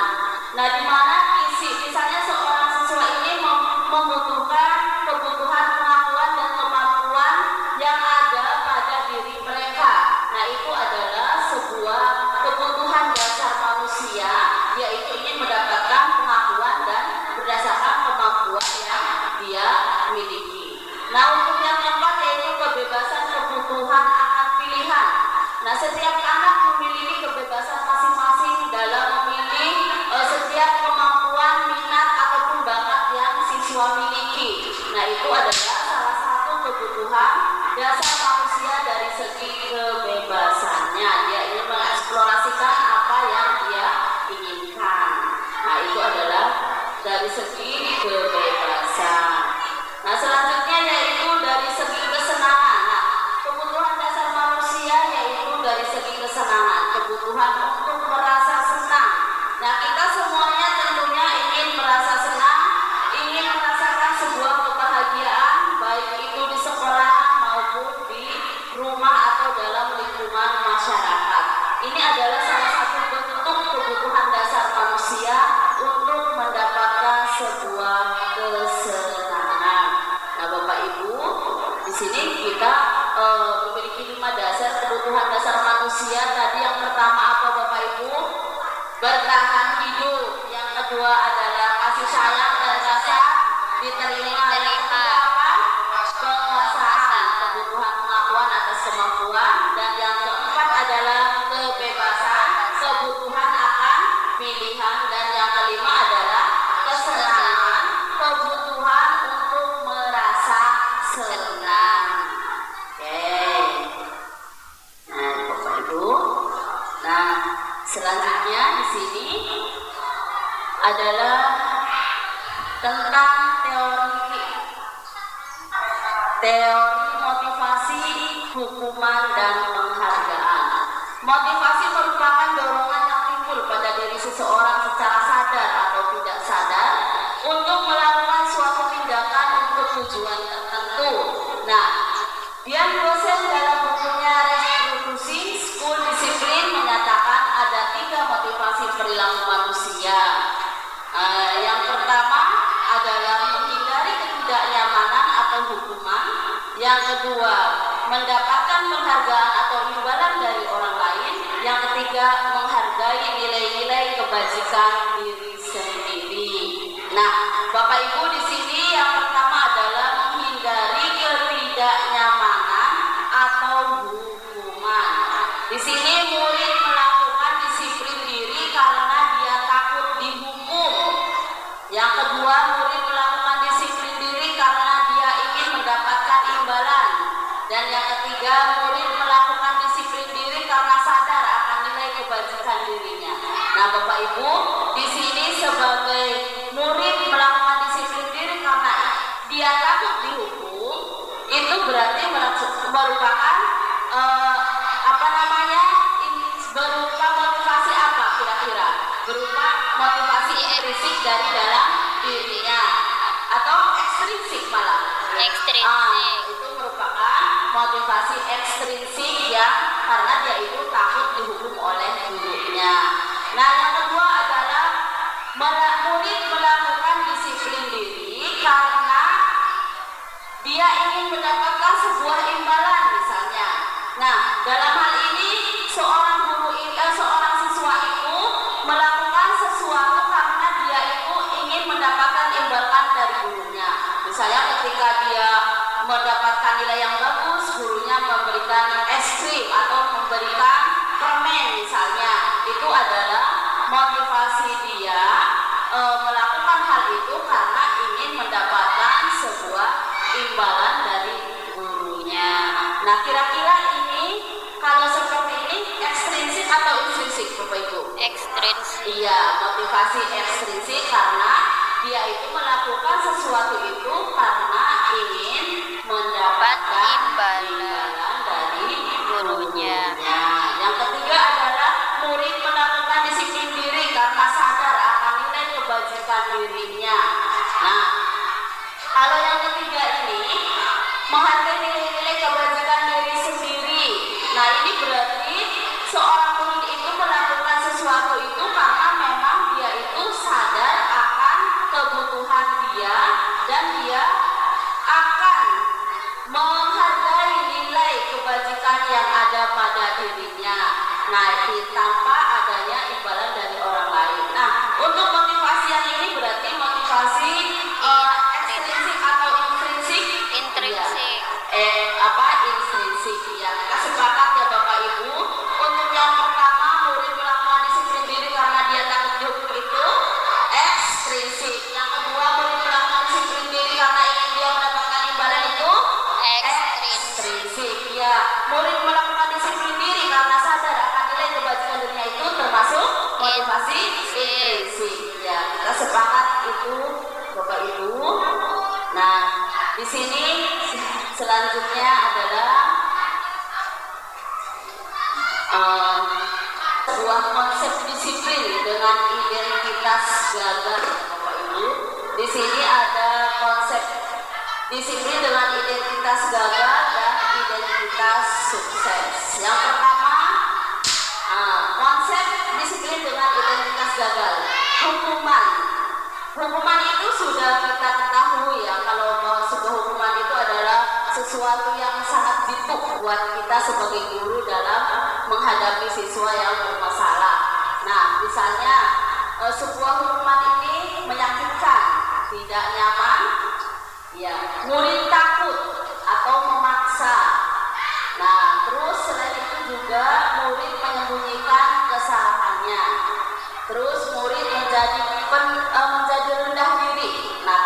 Nah, di mana misalnya seorang siswa ini membutuhkan kebutuhan pengakuan dan kemampuan yang ada pada diri mereka. Nah, itu adalah sebuah kebutuhan dasar manusia, yaitu ingin mendapatkan pengakuan dan berdasarkan kemampuan yang dia miliki. Nah, untuk yang keempat yaitu kebebasan kebutuhan akan pilihan. Nah, setiap anak memiliki kebebasan masing-masing kesenangan, kebutuhan untuk merasa senang. Nah, kita semuanya tentunya ingin merasa senang, ingin merasakan sebuah kebahagiaan, baik itu di sekolah maupun di rumah atau dalam lingkungan masyarakat. Ini adalah salah satu bentuk kebutuhan dasar manusia untuk mendapatkan sebuah kesenangan. Nah, Bapak Ibu, di sini kita memiliki 5 dasar kebutuhan dasar manusia. Tadi yang pertama apa Bapak Ibu? Bertahan hidup. Yang kedua adalah kasih sayang dan rasa diterima. Yang ketiga apa? Penguasaan, kebutuhan pengakuan atas kemampuan. Dan yang keempat adalah kebebasan, kebutuhan akan pilihan. Dan yang kelima adalah kesenangan, kebutuhan untuk merasa senang. Nah, Bapak Ibu. Nah, selanjutnya di sini adalah tentang teori motivasi, hukuman dan penghargaan. Motivasi merupakan dorongan yang timbul pada diri seseorang secara sadar atau tidak sadar untuk melakukan suatu tindakan untuk tujuan tertentu. Nah, Dian dosen dalam bukunya Restitusi School Discipline menyatakan ada 3 motivasi perilaku manusia. Yang pertama adalah menghindari ketidaknyamanan atau hukuman. Yang kedua, mendapatkan penghargaan atau imbalan dari orang lain. Yang ketiga, menghargai nilai-nilai kebajikan diri sendiri. Nah, Bapak Ibu, di sini yang pertama adalah menghindari ketidaknyamanan atau hukuman. Di sini murid melakukan disiplin diri karena dia takut dihukum. Yang kedua, murid melakukan disiplin diri karena dia ingin mendapatkan imbalan. Dan yang ketiga, murid melakukan disiplin diri karena sadar akan nilai kebajikan dirinya. Nah, Bapak Ibu, di sini sebagai murid melakukan disiplin diri karena dia takut dihukum, itu berarti merupakan berupa motivasi apa kira-kira? Berupa motivasi intrinsik dari dalam dirinya atau ekstrinsik malah? Ekstrinsik. Itu merupakan motivasi ekstrinsik yang karena dia itu takut dihukum oleh gurunya. Nah, yang kedua adalah murid melakukan disiplin diri karena dia ingin mendapatkan sebuah imbalan misalnya. Nah, dalam hal ini seorang siswa itu melakukan sesuatu karena dia itu ingin mendapatkan imbalan dari gurunya. Misalnya ketika dia mendapatkan nilai yang bagus, gurunya memberikan es krim atau memberikan permen misalnya. Itu adalah motivasi dia melakukan hal itu karena ingin mendapatkan sebuah imbalan dari gurunya. Nah, kira-kira ini kalau seperti ini ekstrinsik atau intrinsik, Bapak Ibu? Ekstrinsik. Iya, motivasi ekstrinsik karena dia itu melakukan sesuatu itu karena ingin mendapatkan imbalan dari gurunya. Yang ketiga adalah murid melakukan disiplin diri karena sadar akan nilai kebajikan dirinya. Nah, kalau yang ketiga ini menghargai nilai-nilai kebajikan diri sendiri. Nah, ini berarti seorang murid itu melakukan sesuatu itu karena memang dia itu sadar akan kebutuhan dia dan dia akan menghargai nilai kebajikan yang ada pada dirinya. Nah, tanpa adanya imbalan dari orang lain. Nah, untuk motivasi yang ini berarti motivasi ekstrinsik atau intrinsik? Intrinsik. Intrinsik ya. Kita sepakat ya Bapak Ibu. Untuk yang pertama, murid melakukan disiplin diri karena dia takut dihukum itu ekstrinsik. Yang kedua, murid melakukan disiplin diri karena ingin dia mendapatkan imbalan itu ekstrinsik ya. Murid melakukan disiplin diri karena sadar akan nilai kebajikan dirinya itu termasuk motivasi intrinsik ya. Kita sepakat itu Bapak Ibu. Nah, di sini selanjutnya adalah sebuah konsep disiplin dengan identitas gagah, Bapak Ibu. Di sini ada konsep disiplin dengan identitas gagah dan identitas sukses. Yang pertama, konsep disiplin dengan identitas gagal. Hukuman itu sudah kita ketahui ya, kalau bahwa sebuah hukuman itu adalah sesuatu yang sangat jitu buat kita sebagai guru dalam menghadapi siswa yang bermasalah. Nah, misalnya sebuah hukuman ini menyakitkan, tidak nyaman, ya, murid takut atau memaksa. Nah, terus selain itu juga murid menyembunyikan kesalahannya. Terus murid menjadi rendah diri. Nah,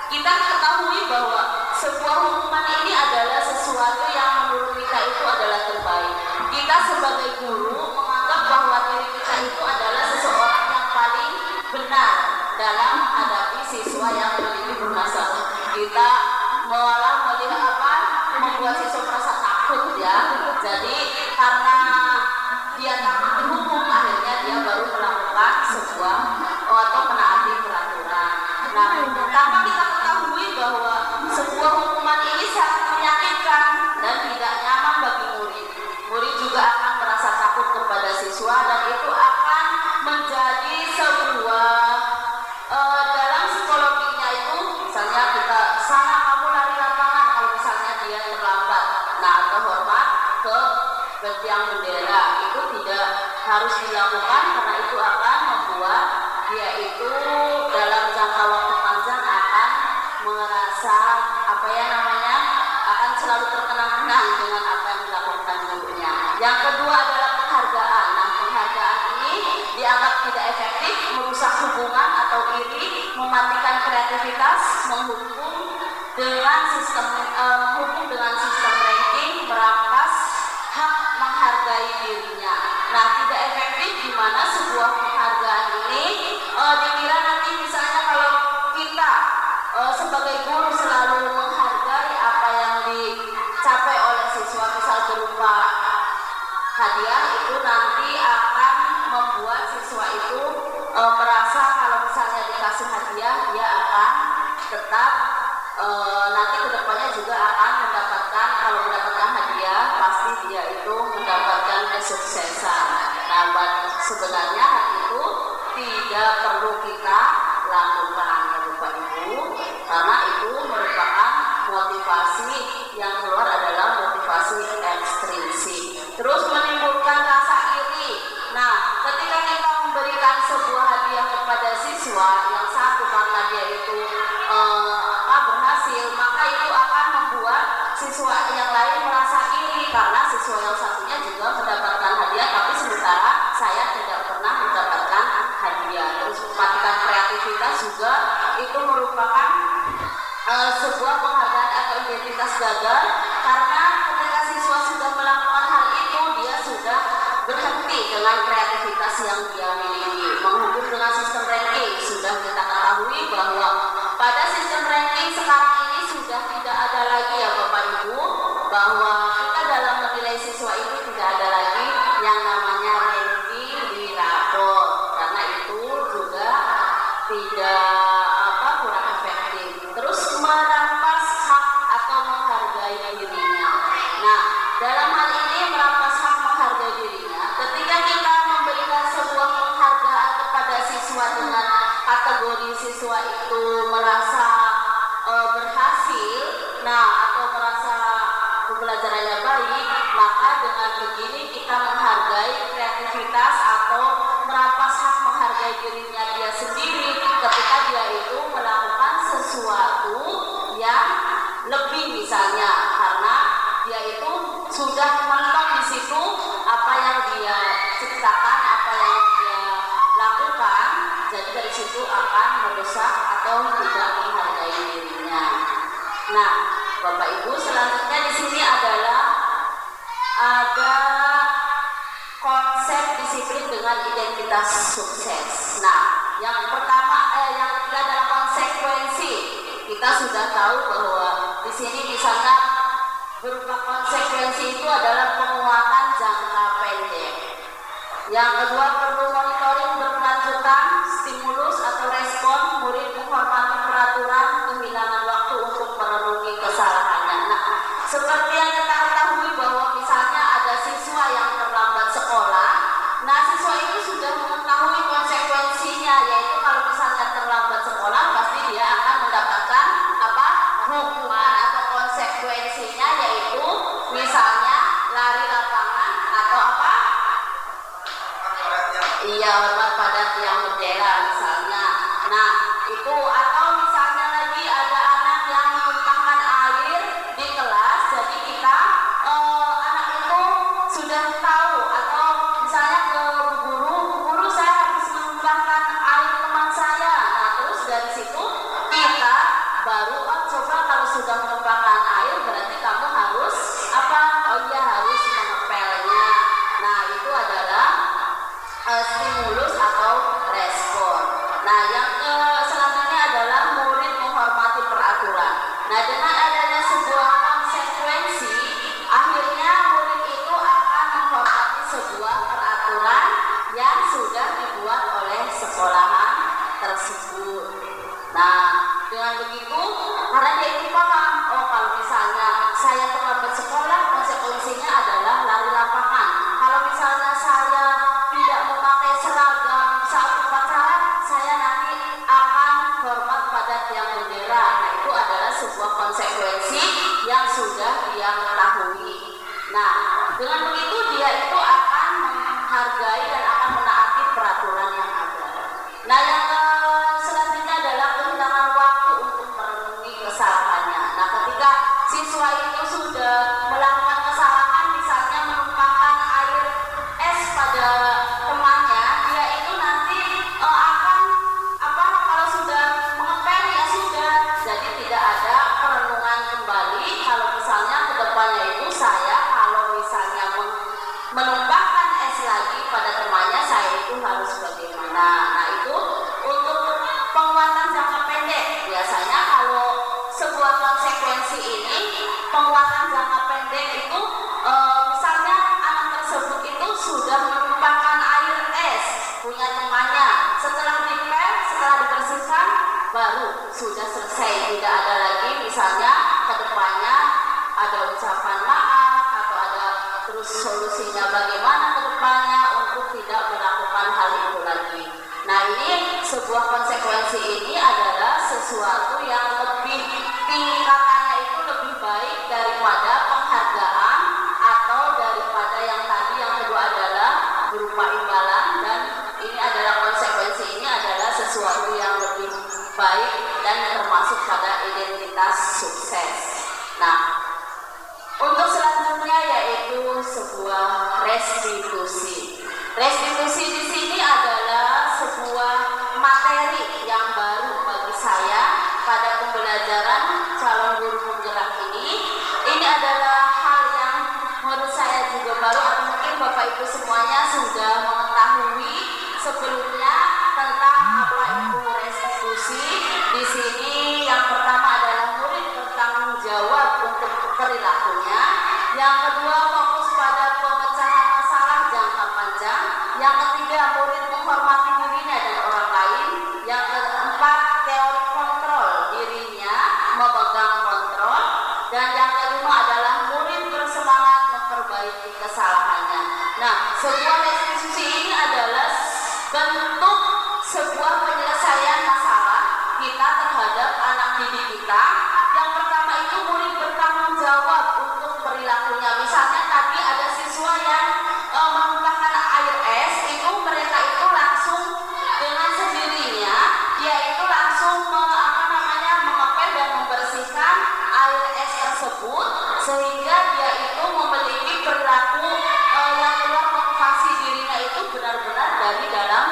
kita ketahui bahwa sebuah hukuman ini adalah sesuatu yang menurut kita itu adalah terbaik. Kita sebagai guru menganggap bahwa diri kita itu adalah seseorang yang paling benar dalam menghadapi siswa yang memiliki bermasalah. Kita malah membuat siswa merasa takut ya. Jadi karena dia takut dihukum, akhirnya dia baru melakukan sebuah atau menaati peraturan. Nah, tanpa kita ketahui bahwa sebuah hukuman ini sangat menyakitkan dan tidak nyaman bagi murid. Murid juga akan merasa takut kepada siswa dan itu akan menjadi sebuah dalam psikologinya itu, misalnya kita sana kamu lari lapangan kalau misalnya dia terlambat. Nah, atau hormat ke tiang bendera itu tidak harus dilakukan karena itu akan membuat dia itu dalam jangka waktu panjang akan merasa akan selalu terkenang-kenang dengan apa yang dilakukan gurunya. Yang kedua adalah penghargaan. Nah, penghargaan ini dianggap tidak efektif, merusak hubungan atau iri, mematikan kreativitas, menghukum dengan sistem ranking, merampas hak menghargai dirinya. Nah, tidak efektif di mana sebuah penghargaan ini dikira nanti misalnya kalau kita sebagai guru selalu menghargai apa yang dicapai oleh siswa, misal berupa hadiah, itu nanti akan membuat siswa itu merasa kalau misalnya dikasih hadiah dia akan tetap nanti kedepannya juga akan mendapatkan, kalau mendapatkan hadiah pasti dia itu mendapatkan kesuksesan. Nah, sebenarnya hal itu tidak perlu kita lakukan ya Bapak Ibu, karena itu merupakan motivasi yang keluar adalah motivasi ekstrinsik. Terus menimbulkan rasa iri. Nah, ketika kita memberikan sebuah hadiah kepada siswa yang satu karena dia itu berhasil, maka itu akan membuat siswa yang lain merasa iri karena siswa yang satunya juga mendapatkan hadiah, tapi sementara saya tidak pernah mendapatkan hadiah. Terus mematikan kreativitas juga itu merupakan sebuah penghargaan atau identitas gagal, karena ketika siswa sudah melakukan hal itu dia sudah berhenti dengan kreativitas yang dia miliki. Menghubung dengan sistem ranking, sudah kita ketahui bahwa pada sistem ranking sekarang ini sudah tidak ada lagi ya Bapak Ibu, bahwa kita dalam menilai siswa itu tidak ada lagi yang namanya ranking di rapor, karena itu juga tidak kurang efektif. Terus merampas hak atau menghargai dirinya. Nah, dalam hal ini merampas hak menghargai dirinya, ketika kita memberikan sebuah penghargaan kepada siswa dengan kategori siswa itu merasa berhasil, nah atau merasa pembelajarannya baik, maka dengan begini kita menghargai kreativitas atau merampas hak menghargai dirinya dia sendiri ketika dia itu melakukan sesuatu yang lebih, misalnya karena dia itu sudah mentok di situ apa yang dia ciptakan, apa yang dia lakukan, jadi dari situ akan mendesak atau tidak menghargai dirinya. Nah, Bapak Ibu, selanjutnya di sini adalah ada konsep disiplin dengan identitas sukses. Nah, yang pertama yang ketiga adalah konsekuensi. Kita sudah tahu bahwa di sini misalnya berupa konsekuensi itu adalah penguatan jangka pendek. pendek. Yang kedua, perlu monitoring berkelanjutan, stimulus atau respon murid menghormati peraturan, kehilangan waktu untuk merenungi kesalahannya. Nah, seperti yang kita ketahui bahwa misalnya ada siswa yang terlambat sekolah, nah siswa itu sudah mengetahui konsekuensinya, yaitu kalau misalnya terlambat sekolah pasti dia akan mendapatkan apa? Hukuman atau konsekuensinya, yaitu misalnya lari lapangan atau apa? Iya, hormat pada tiang bendera misalnya. Nah, itu atau misalnya lagi ada anak yang menumpahkan air di kelas, jadi kita anak itu sudah tahu, atau misalnya ke guru saya habis menumpahkan air teman saya. Nah, terus dari situ kita baru coba kalau sudah menumpahkan air berarti kamu harus apa? Oh iya, harus mengepelnya. Nah, itu adalah stimulus atau respon. Nah, yang selanjutnya adalah murid menghormati peraturan. Nah, dengan adanya sebuah konsekuensi, akhirnya murid itu akan menghormati sebuah peraturan yang sudah dibuat oleh sekolahan tersebut. Nah, dengan begitu, karena dia itu paham, oh kalau misalnya saya terlambat sekolah, konsekuensinya adalah lari lapangan. Kalau misalnya saya tidak memakai seragam saat upacara, saya nanti akan hormat pada tiang bendera. Nah, itu adalah sebuah konsekuensi yang sudah dia ketahui. Nah, dengan begitu dia itu akan menghargai dan akan menaati peraturan yang ada. Nah, yang selanjutnya adalah kehilangan waktu untuk merenungi kesalahannya. Nah, ketika siswa itu sudah melakukan kesalahan, misalnya menumpahkan air es pada temannya, dia itu nanti akan apa? Kalau sudah mengepel ya sudah, jadi tidak ada perenungan kembali. Kalau misalnya kedepannya itu saya kalau misalnya menumpahkan es lagi pada temannya, saya itu harus bagaimana? Nah, itu untuk penguatan jangka pendek. Biasanya kalau sebuah konsekuensi ini penguatan jangka pendek itu misalnya anak tersebut itu sudah menumpahkan air es punya temannya, setelah dipel, setelah dibersihkan baru sudah selesai, tidak ada lagi misalnya kedepannya ada ucapan maaf atau ada terus solusinya bagaimana kedepannya untuk tidak melakukan hal itu lagi. Nah, ini sebuah konsekuensi ini adalah sesuatu yang lebih tingkatannya itu lebih baik daripada penghargaan atau daripada yang tadi yang kedua adalah berupa imbalan, dan ini adalah konsekuensi ini adalah sesuatu yang lebih baik dan termasuk pada identitas sukses. Nah, untuk selanjutnya yaitu sebuah restitusi. Restitusi di sini adalah sebuah materi yang baru bagi saya pada pembelajaran calon guru penggerak ini. Ini adalah hal yang menurut saya juga baru, atau mungkin Bapak Ibu semuanya sudah mengetahui sebelumnya tentang apa itu restitusi. Di sini yang pertama adalah murid bertanggung jawab untuk perilakunya. Yang kedua, fokus pada pemecahan masalah jangka panjang. Yang ketiga, murid menghormati dirinya dan orang lain. Yang keempat, teori kontrol dirinya, memegang kontrol. Dan yang kelima adalah murid bersemangat memperbaiki kesalahannya. Nah, sebuah restitusi ini adalah bentuk sebuah penyelesaian masalah kita terhadap anak didik kita. Yang pertama itu murid bertanggung jawab untuk perilakunya. Misalnya tadi ada siswa yang menumpahkan air es, itu mereka itu langsung dengan sendirinya dia itu langsung mengepel dan membersihkan air es tersebut, sehingga dia itu memiliki perilaku yang keluar motivasi dirinya itu benar-benar dari dalam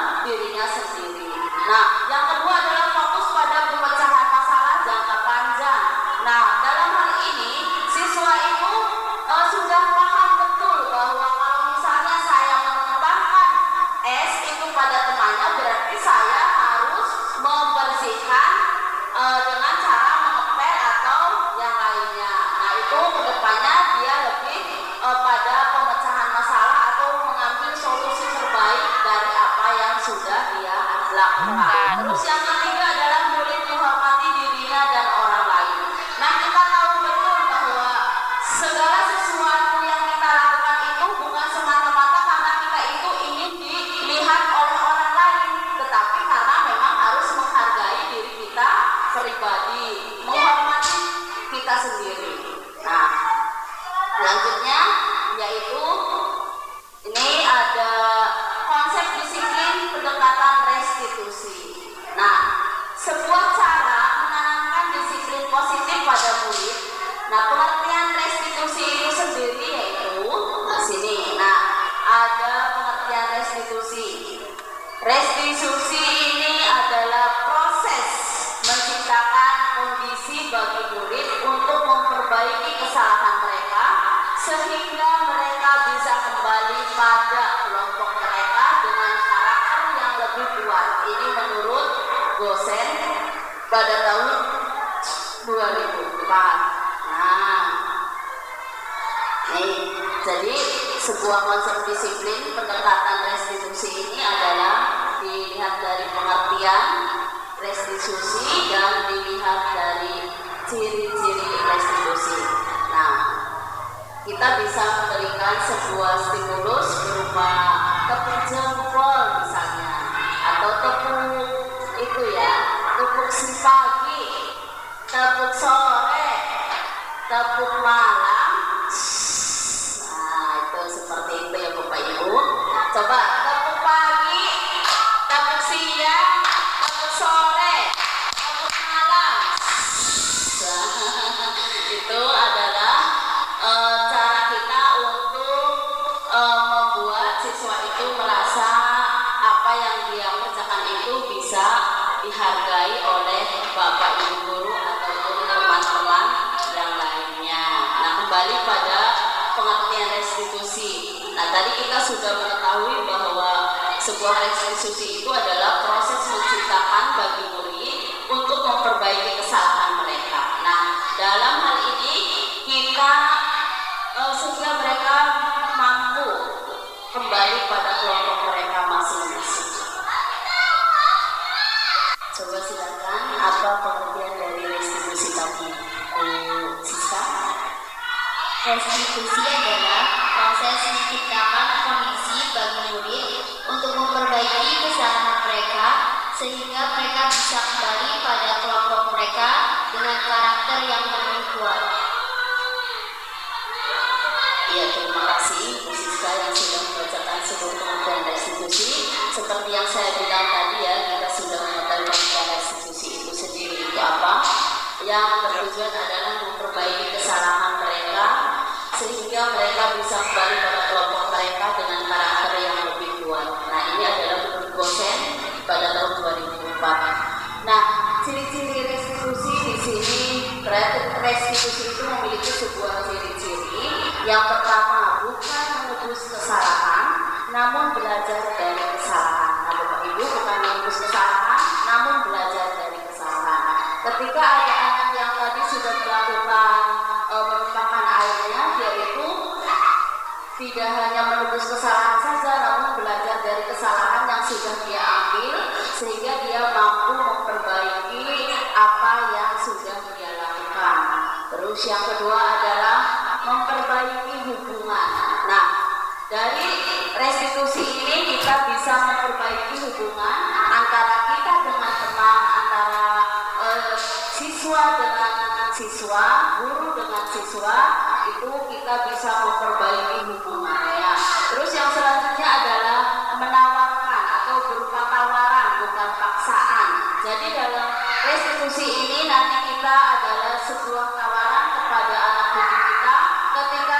lakukan. Terus yang ketiga adalah murid menghormati dirinya dan orang lain. Nah, kita tahu betul bahwa segala sesuatu yang kita lakukan itu bukan semata-mata karena kita itu ingin dilihat oleh orang lain, tetapi karena memang harus menghargai diri kita pribadi, menghormati kita sendiri. Nah, selanjutnya yaitu ini ada konsep disiplin pendekatan restitusi. Nah, sebuah cara menanamkan disiplin positif pada murid. Nah, pengertian restitusi itu sendiri yaitu di sini. Nah, ada pengertian restitusi. Restitusi ini adalah proses menciptakan kondisi bagi murid untuk memperbaiki kesalahan mereka sehingga mereka bisa kembali pada kelompok mereka dengan karakter yang lebih kuat. Ini menurut Gosen pada tahun 2004. Nah, nih, jadi sebuah konsep disiplin pendekatan restitusi ini adalah dilihat dari pengertian restitusi dan dilihat dari ciri-ciri restitusi. Nah, kita bisa memberikan sebuah stimulus berupa tepuk jempol misalnya, atau tepuk itu ya, tepuk si pagi, tepuk sore, tepuk malam. Nah, itu seperti itu ya Bapak Ibu. Coba tepuk pagi, tepuk siang, tepuk sore, tepuk malam. Itu adalah cara kita untuk membuat siswa itu merasa apa yang dia kerjakan itu bisa dihargai oleh Bapak Ibu guru ataupun teman-teman yang lainnya. Nah, kembali pada pengertian restitusi. Nah, tadi kita sudah mengetahui bahwa sebuah restitusi itu adalah proses menciptakan bagi murid untuk memperbaiki kesalahan mereka. Nah, dalam hal ini kita sehingga mereka mampu kembali pada kelompok mereka masing-masing. Coba silakan, apa pengertian dari restitusi tadi, Siska? Restitusi adalah proses menciptakan kondisi bagi murid untuk memperbaiki kesalahan mereka sehingga mereka bisa kembali pada kelompok mereka dengan karakter yang lebih kuat. Ya, terima kasih Bu Siska yang sudah membacakan sebuah pengertian restitusi. Seperti yang saya bilang tadi ya, kita sudah mengetahui pengertian restitusi itu sendiri itu apa. Yang bertujuan adalah memperbaiki kesalahan mereka sehingga mereka bisa kembali pada kelompok mereka dengan karakter yang lebih kuat. Nah, ini adalah menurut Gosen pada tahun 2004. Nah, ciri-ciri restitusi di sini, restitusi itu memiliki sebuah ciri-ciri. Yang pertama, bukan menebus kesalahan, namun belajar dari kesalahan. Nah, Bapak Ibu, bukan menebus kesalahan, namun belajar dari kesalahan. Ketika ada anak yang tadi sudah melakukan menumpahkan airnya, yaitu tidak hanya menebus kesalahan saja, namun belajar dari kesalahan yang sudah dia ambil, sehingga dia mampu memperbaiki apa yang sudah dia lakukan. Terus yang kedua adalah memperbaiki hubungan. Nah, dari restitusi ini kita bisa memperbaiki hubungan antara kita dengan teman, antara siswa dengan siswa, guru dengan siswa, itu kita bisa memperbaiki hubungannya. Terus yang selanjutnya adalah menawarkan atau berupa tawaran, bukan paksaan. Jadi dalam restitusi ini nanti kita adalah sebuah tawaran kepada anak didik kita ketika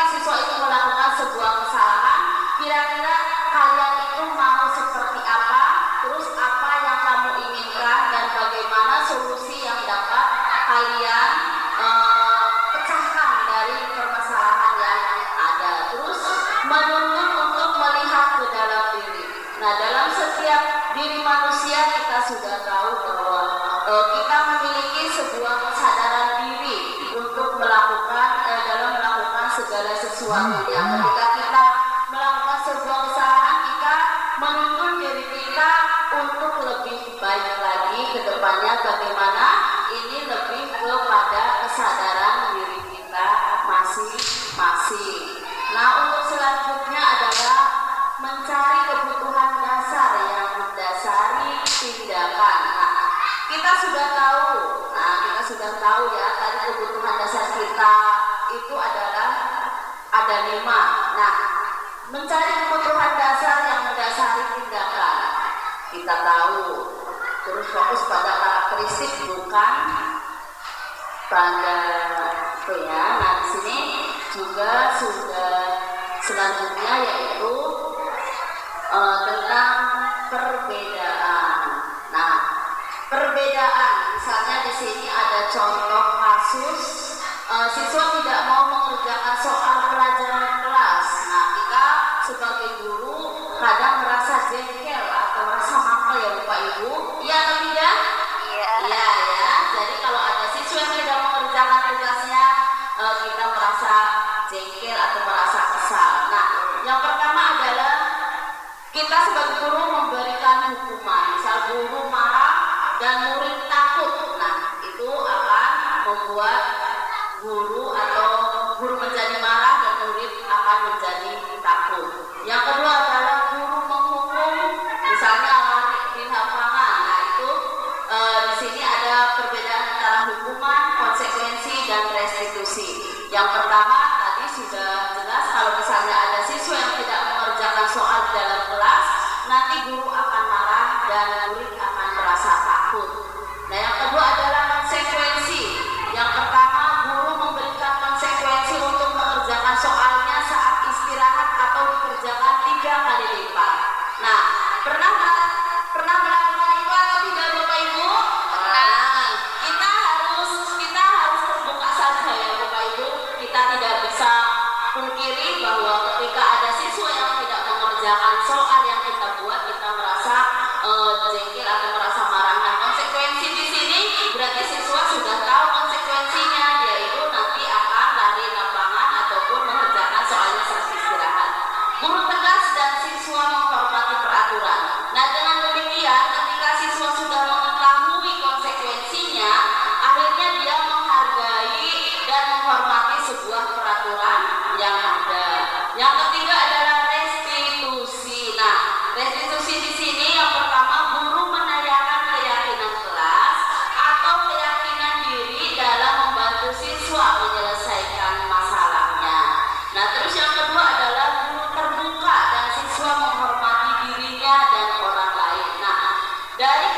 siswa itu melakukan sebuah kesalahan, kira-kira kalian itu mau seperti apa, terus apa yang kamu inginkan dan bagaimana solusi yang dapat kalian pecahkan dari permasalahan yang ada. Terus menuntut untuk melihat ke dalam diri. Nah, dalam setiap diri manusia kita sudah tahu bahwa kita memiliki sebuah kesadaran diri untuk melakukan dalam melakukan segala sesuatunya. Ketika kita melakukan sebuah kesalahan, kita menuntun diri kita lebih baik lagi ke depannya bagaimana ini lebih kepada kesadaran diri kita masing-masing. Nah, untuk selanjutnya adalah mencari kebutuhan dasar yang mendasari tindakan. Nah, kita sudah tahu ya, tadi kebutuhan dasar kita itu adalah ada 5. Nah, mencari kebutuhan dasar yang mendasari tindakan. Kita tahu, terus fokus pada karakteristik bukan pada itu ya. Nah, di sini juga sudah selanjutnya yaitu tentang perbedaan. Nah, perbedaan misalnya di sini ada contoh kasus siswa tidak mau mengerjakan soal pelajaran kelas. Nah, kita sebagai guru kadang merasa jengkel atau merasa mangkel ya Bapak Ibu. Iya atau tidak? Iya. Iya ya. Jadi kalau ada siswa yang tidak mengerjakan tugasnya, kita merasa jengkel atau merasa kesal. Nah, yang pertama adalah kita sebagai guru memberikan hukuman. Misal guru marah dan murid takut. Nah, itu akan membuat guru menjadi marah dan murid akan menjadi takut. Yang kedua adalah guru menghukum, misalnya lari di lapangan. Nah, itu di sini ada perbedaan antara hukuman, konsekuensi, dan restitusi. Yang pertama tadi sudah jelas, kalau misalnya ada siswa yang tidak mengerjakan soal di dalam kelas, nanti guru akan marah dan murid akan merasa takut. Nah, yang kedua adalah konsekuensi. Yang pertama, guru memberikan konsekuensi untuk mengerjakan soalnya saat istirahat atau dikerjakan 3 kali lipat. Nah, pernah melakukan itu atau tidak Bapak Ibu? Nah, kita harus terbuka saja ya Bapak Ibu. Kita tidak bisa pungkiri bahwa ketika ada siswa yang tidak mengerjakan soal yang kita buat, kita merasa jengkel atau merasa marah. Nah, konsekuensi di sini berarti siswa sudah tahu konsekuensinya, yaitu nanti akan lari lapangan ataupun mengerjakan soalnya saat istirahat. Guru tegas dan siswa menghormati peraturan. Nah, dengan demikian ketika siswa sudah mengetahui konsekuensinya, akhirnya dia menghargai dan menghormati sebuah peraturan yang ada. Yang ketiga adalah restitusi. Nah, restitusi di sini yang pertama, guru menanyakan keyakinan kelas atau keyakinan diri dalam membantu siswa menyelesaikan masalahnya. Nah, terus yang kedua adalah guru terbuka dan siswa menghormati dirinya dan orang lain. Nah, dari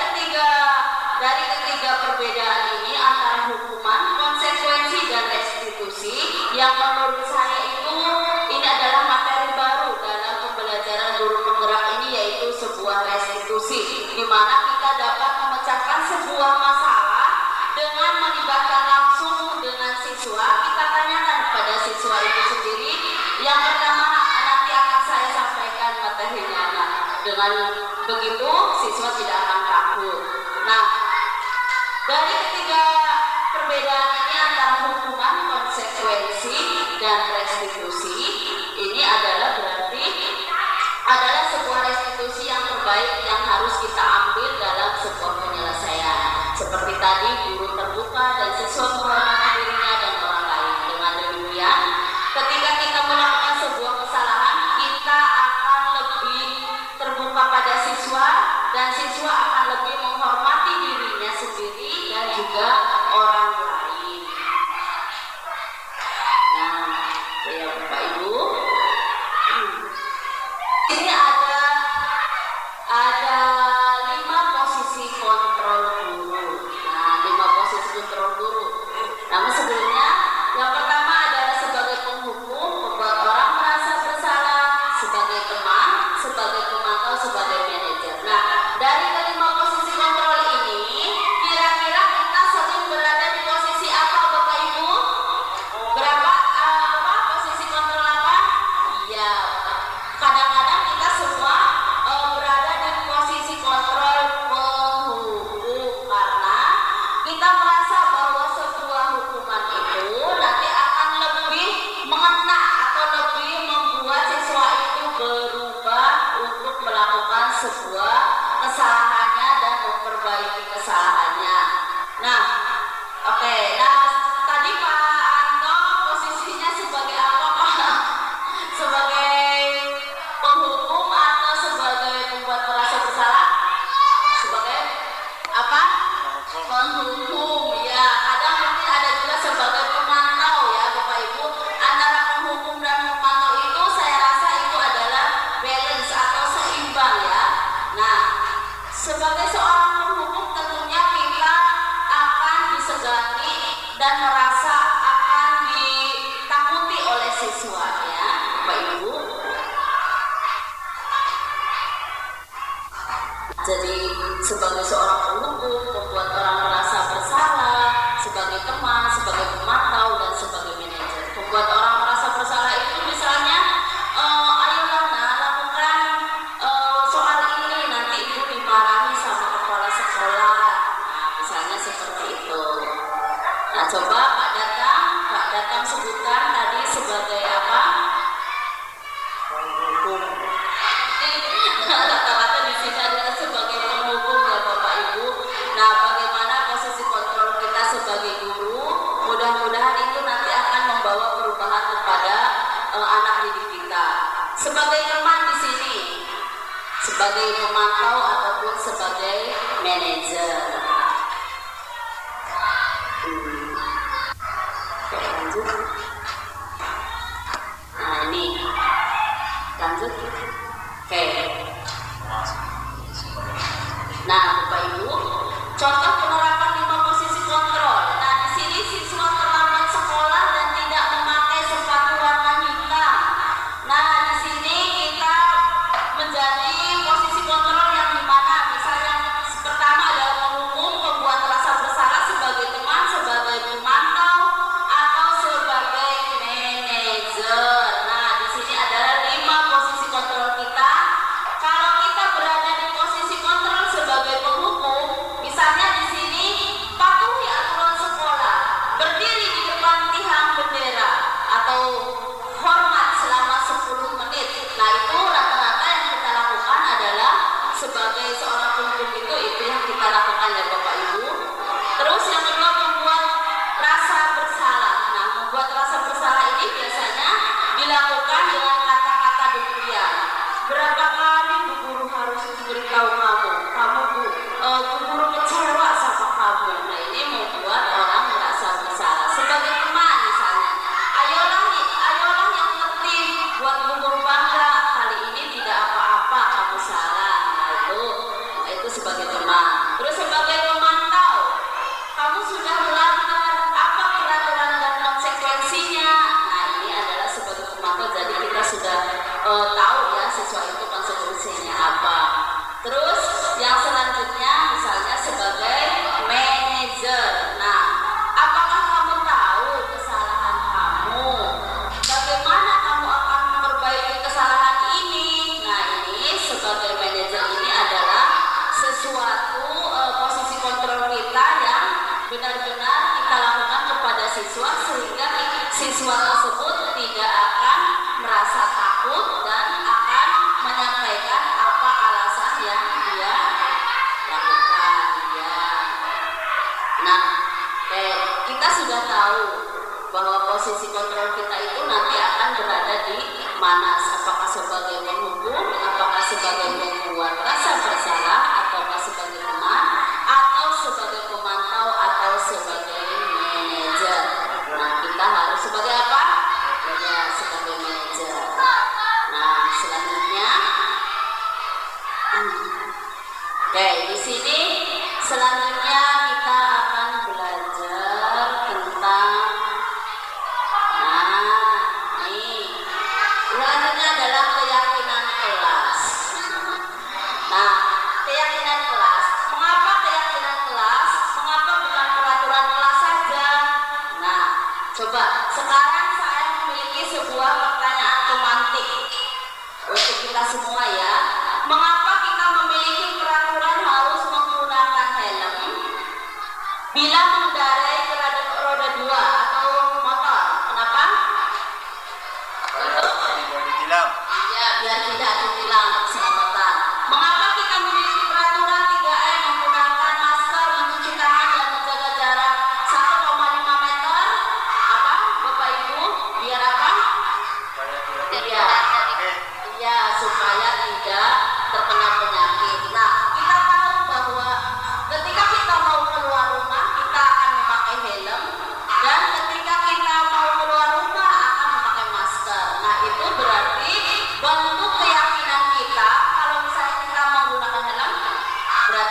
ketiga perbedaan ini antara hukuman, konsekuensi, dan restitusi, yang menurut saya ini adalah materi baru dalam pembelajaran guru penggerak ini, yaitu sebuah restitusi, di mana kita dapat memecahkan sebuah masalah dengan melibatkan langsung dengan siswa. Kita tanyakan kepada siswa itu sendiri. Yang pertama nanti akan saya sampaikan materinya. Nah, dengan begitu siswa tidak akan takut. Nah, dari ketiga perbedaan ini antara hukuman, konsekuensi, dan restitusi, ini adalah berarti adalah sebuah restitusi yang terbaik yang harus kita ambil dalam sebuah penyelesaian. Seperti tadi, guru terbuka dan siswa menghormati dirinya dan orang lain. Dengan demikian, ketika kita melakukan sebuah kesalahan, kita akan lebih terbuka pada siswa dan siswa akan lebih menghormati dirinya sendiri dan juga orang lain. Nah, ya Bapak Ibu, ini ada 5 posisi kontrol guru. Nah, 5 posisi kontrol guru. Namun sebelumnya, yang pertama adalah sebagai penghukum, membuat orang merasa bersalah, sebagai teman, sebagai pemantau, sebagai manajer. Nah, dari kelima posisi kontrol ini, kira-kira kita sering berada di posisi apa Bapak Ibu? Berapa? Posisi kontrol apa? Iya, kadang-kadang kita semua berada di posisi kontrol penghukum, karena kita merasa bahwa sebuah hukuman itu nanti akan lebih mengena atau lebih membuat siswa itu berubah untuk melakukan Sebagai seorang penghukum tentunya kita akan disegani dan merasa akan ditakuti oleh siswa ya, Bapak Ibu. Jadi sebagai seorang penghukum membuat orang merasa bersalah, sebagai teman, sebagai pemantau dan sebagai manajer. Membuat orang merasa bersalah itu misalnya, ayolah nak lakukan soal ini, nanti ibu dimarahi sama kepala sekolah. Nah, misalnya seperti itu. Nah, coba Pak Datang sebutkan tadi sebagai apa? Penghukum. Rata-rata di sini adalah sebagai penghukum ya Bapak Ibu. Nah, bagaimana posisi kontrol kita sebagai guru? Mudah-mudahan itu nanti akan membawa perubahan kepada anak didik kita. Sebagai teman di sini, sebagai pemantau ataupun sebagai manajer. Oke, lanjut. Nah, ini lanjut. Oke. Nah, Bapak Ibu, contoh penerapan 5 posisi kontrol. Nah, di sini siswa terlambat sekolah dan tidak memakai sepatu warna hitam. Nah, di sini kita menjadi posisi kontrol yang dimana misalnya pertama adalah menghukum, membuat rasa bersalah sebagai teman, sebagai pemantau atau sebagai manajer. Nah, di sini adalah 5 posisi kontrol kita. Kalau kita berada di posisi kontrol sebagai penghukum, misalnya di sini patuhi aturan sekolah, berdiri di depan tiang bendera atau hormat selama 10 menit. Nah, itu rata-rata yang kita lakukan adalah sebagai seorang penghukum itu yang kita lakukan ya Bapak Ibu. Terus yang kedua membuat rasa bersalah. Nah, membuat rasa bersalah ini biasanya dilakukan dengan kata-kata demikian. Berapa kali Bu Guru harus memberitahu kamu Bu Guru kecewa sama kamu. Nah, ini membuat orang merasa bersalah. Sebagai teman misalnya, ayolah yang tertib, buat Bu Guru bangga. Kali ini tidak apa-apa, kamu salah. Nah, itu sebagai teman. Terus sebagai pemantau, kamu sudah melanggar apa peraturan dan konsekuensinya. Nah, ini adalah sebagai pemantau, jadi kita sudah tahu ya siswa itu konsekuensinya apa. Terus yang selanjutnya misalnya sebagai manajer. Nah, apakah kamu tahu kesalahan kamu? Bagaimana kamu akan memperbaiki kesalahan ini? Nah, ini sebagai manajer ini adalah sesuatu posisi kontrol kita yang benar-benar kita lakukan kepada siswa sehingga siswa tersebut tidak akan merasa takut dan akan menyampaikan apa alasan yang dia lakukan ya. Nah, kita sudah tahu bahwa posisi kontrol kita itu nanti akan berada di mana, apakah sebagai penghukum, apakah sebagai membuat rasa bersalah, ataukah sebagai teman, atau sebagai pemantau, atau sebagai manajer. Nah, kita harus sebagai apa? Ya, sebagai manajer. Nah, selanjutnya, oke, di sini selanjutnya kita akan belajar tentang, nah, nih, selanjutnya adalah keyakinan kelas. Nah, keyakinan kelas. Mengapa keyakinan kelas? Mengapa bukan peraturan kelas saja? Nah, coba sekarang saya memiliki sebuah pertanyaan pemantik untuk kita semua ya. Mengapa kita memiliki peraturan harus menggunakan helm bila mengendarai roda 2 atau motor? Kenapa? Ya, biar tidak ditilang keselamatan. Mengapa kita memiliki peraturan 3M menggunakan masker, mencuci tangan dan menjaga jarak 1,5 meter? Apa, Bapak Ibu? Biar apa? Iya, supaya tidak terkena penyakit. Nah, kita tahu bahwa ketika kita mau keluar rumah kita akan memakai helm, dan ketika kita mau keluar rumah akan memakai masker. Nah, itu berarti bentuk keyakinan kita kalau misalnya kita menggunakan helm, berarti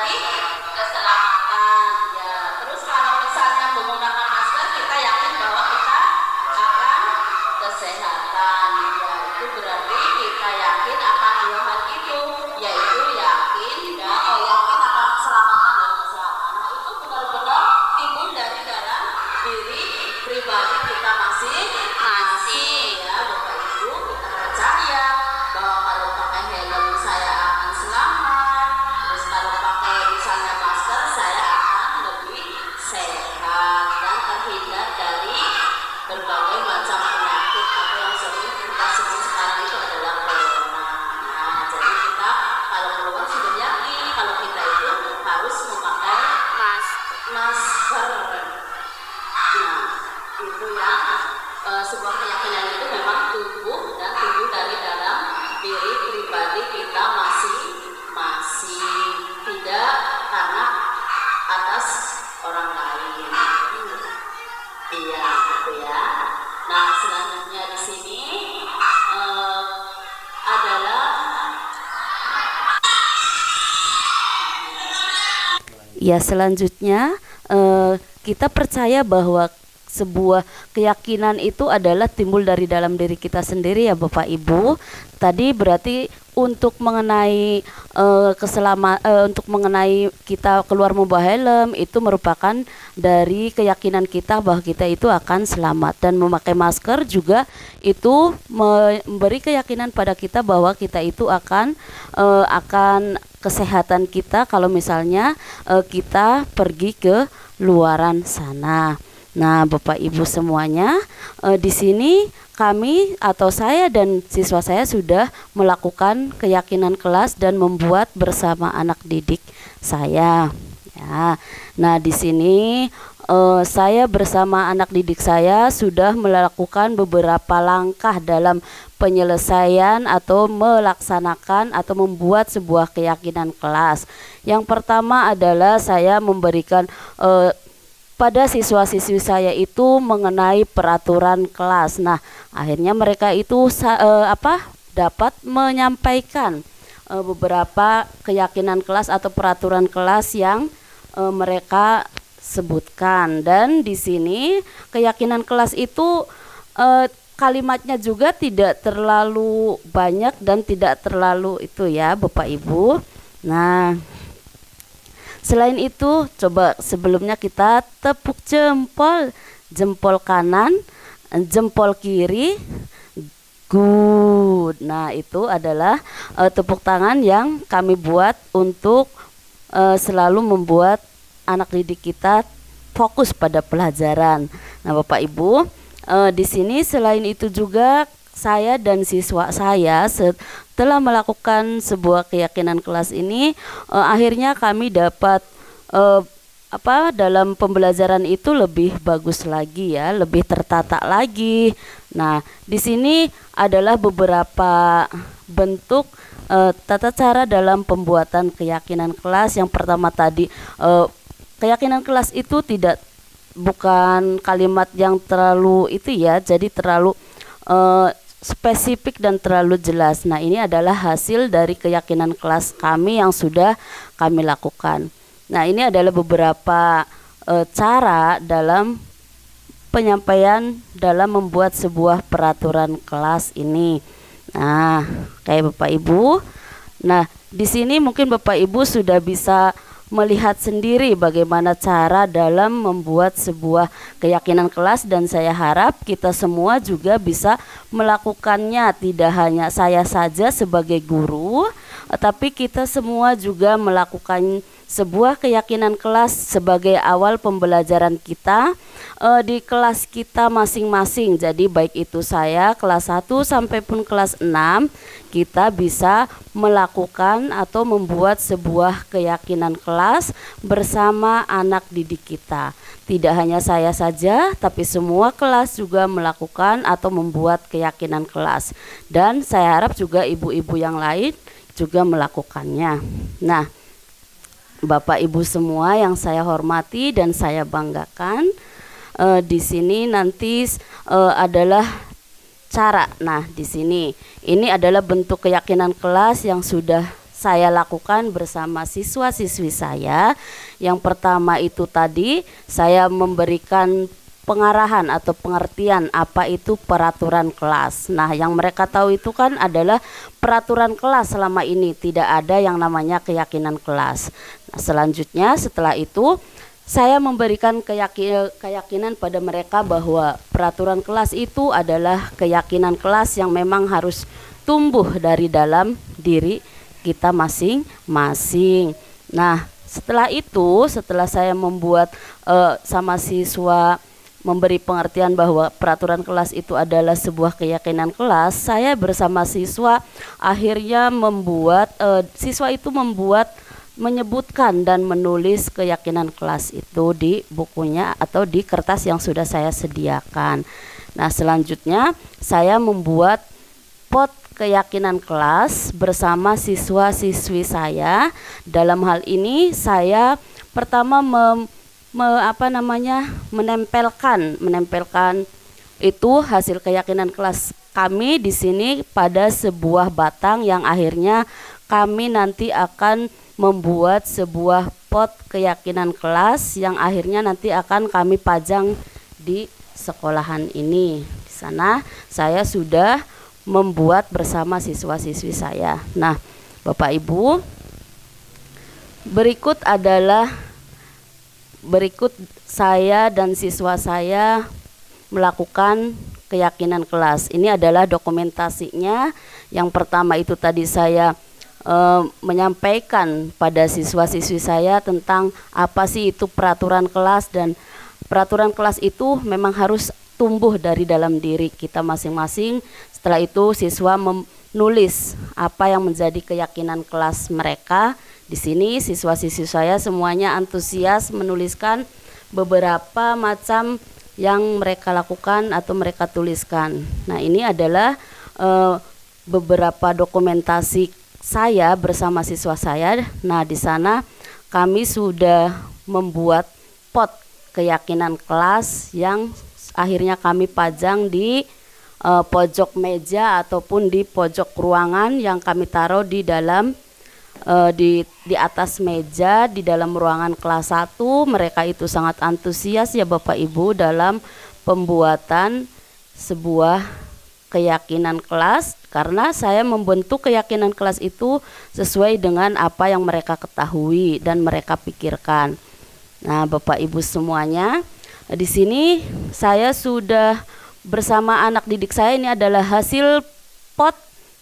Ya, selanjutnya kita percaya bahwa sebuah keyakinan itu adalah timbul dari dalam diri kita sendiri ya Bapak Ibu. Tadi berarti untuk mengenai untuk mengenai kita keluar membawa helm itu merupakan dari keyakinan kita bahwa kita itu akan selamat, dan memakai masker juga itu memberi keyakinan pada kita bahwa kita itu akan kesehatan kita kalau misalnya kita pergi ke luaran sana. Nah, Bapak Ibu semuanya, di sini kami atau saya dan siswa saya sudah melakukan keyakinan kelas dan membuat bersama anak didik saya. Ya. Nah, di sini saya bersama anak didik saya sudah melakukan beberapa langkah dalam penyelesaian atau melaksanakan atau membuat sebuah keyakinan kelas. Yang pertama adalah saya memberikan pada siswa-siswi saya itu mengenai peraturan kelas. Nah, akhirnya mereka itu dapat menyampaikan beberapa keyakinan kelas atau peraturan kelas yang mereka sebutkan. Dan di sini keyakinan kelas itu kalimatnya juga tidak terlalu banyak dan tidak terlalu itu ya Bapak Ibu. Nah, selain itu, coba sebelumnya kita tepuk jempol, jempol kanan, jempol kiri, good. Nah, itu adalah tepuk tangan yang kami buat untuk selalu membuat anak didik kita fokus pada pelajaran. Nah, Bapak Ibu, di sini selain itu juga saya dan siswa saya setelah melakukan sebuah keyakinan kelas ini, akhirnya kami dapat dalam pembelajaran itu lebih bagus lagi ya, lebih tertata lagi. Nah, di sini adalah beberapa bentuk tata cara dalam pembuatan keyakinan kelas. Yang pertama tadi, keyakinan kelas itu bukan kalimat yang terlalu itu ya, jadi terlalu spesifik dan terlalu jelas. Nah, ini adalah hasil dari keyakinan kelas kami yang sudah kami lakukan. Nah, ini adalah beberapa cara dalam penyampaian dalam membuat sebuah peraturan kelas ini. Nah, kayak Bapak Ibu. Nah, di sini mungkin Bapak Ibu sudah bisa melihat sendiri bagaimana cara dalam membuat sebuah keyakinan kelas, dan saya harap kita semua juga bisa melakukannya, tidak hanya saya saja sebagai guru, tapi kita semua juga melakukan sebuah keyakinan kelas sebagai awal pembelajaran kita di kelas kita masing-masing. Jadi baik itu saya kelas 1 sampai pun kelas 6, kita bisa melakukan atau membuat sebuah keyakinan kelas bersama anak didik kita. Tidak hanya saya saja, tapi semua kelas juga melakukan atau membuat keyakinan kelas. Dan saya harap juga ibu-ibu yang lain juga melakukannya. Nah, Bapak Ibu semua yang saya hormati dan saya banggakan, di sini nanti adalah cara. Nah, di sini ini adalah bentuk keyakinan kelas yang sudah saya lakukan bersama siswa-siswi saya. Yang pertama itu tadi saya memberikan pengarahan atau pengertian apa itu peraturan kelas. Nah, yang mereka tahu itu kan adalah peraturan kelas selama ini, tidak ada yang namanya keyakinan kelas. Nah, selanjutnya setelah itu saya memberikan keyakinan pada mereka bahwa peraturan kelas itu adalah keyakinan kelas yang memang harus tumbuh dari dalam diri kita masing-masing. Nah, setelah itu, setelah saya membuat sama siswa memberi pengertian bahwa peraturan kelas itu adalah sebuah keyakinan kelas, saya bersama siswa akhirnya siswa itu menyebutkan dan menulis keyakinan kelas itu di bukunya atau di kertas yang sudah saya sediakan. Nah, selanjutnya saya membuat pot keyakinan kelas bersama siswa-siswi saya. Dalam hal ini saya pertama menempelkan itu hasil keyakinan kelas kami di sini pada sebuah batang yang akhirnya kami nanti akan membuat sebuah pot keyakinan kelas yang akhirnya nanti akan kami pajang di sekolahan ini. Di sana saya sudah membuat bersama siswa-siswi saya. Nah, Bapak Ibu, berikut saya dan siswa saya melakukan keyakinan kelas. Ini adalah dokumentasinya. Yang pertama itu tadi saya menyampaikan pada siswa-siswi saya tentang apa sih itu peraturan kelas, dan peraturan kelas itu memang harus tumbuh dari dalam diri kita masing-masing. Setelah itu siswa menulis apa yang menjadi keyakinan kelas mereka. Di sini siswa-siswi saya semuanya antusias menuliskan beberapa macam yang mereka lakukan atau mereka tuliskan. Nah, ini adalah beberapa dokumentasi saya bersama siswa saya. Nah, di sana kami sudah membuat pot keyakinan kelas yang akhirnya kami pajang di pojok meja ataupun di pojok ruangan yang kami taruh di dalam di atas meja di dalam ruangan kelas 1. Mereka itu sangat antusias ya Bapak Ibu dalam pembuatan sebuah keyakinan kelas, karena saya membentuk keyakinan kelas itu sesuai dengan apa yang mereka ketahui dan mereka pikirkan. Nah, Bapak Ibu semuanya, di sini saya sudah bersama anak didik saya. Ini adalah hasil pot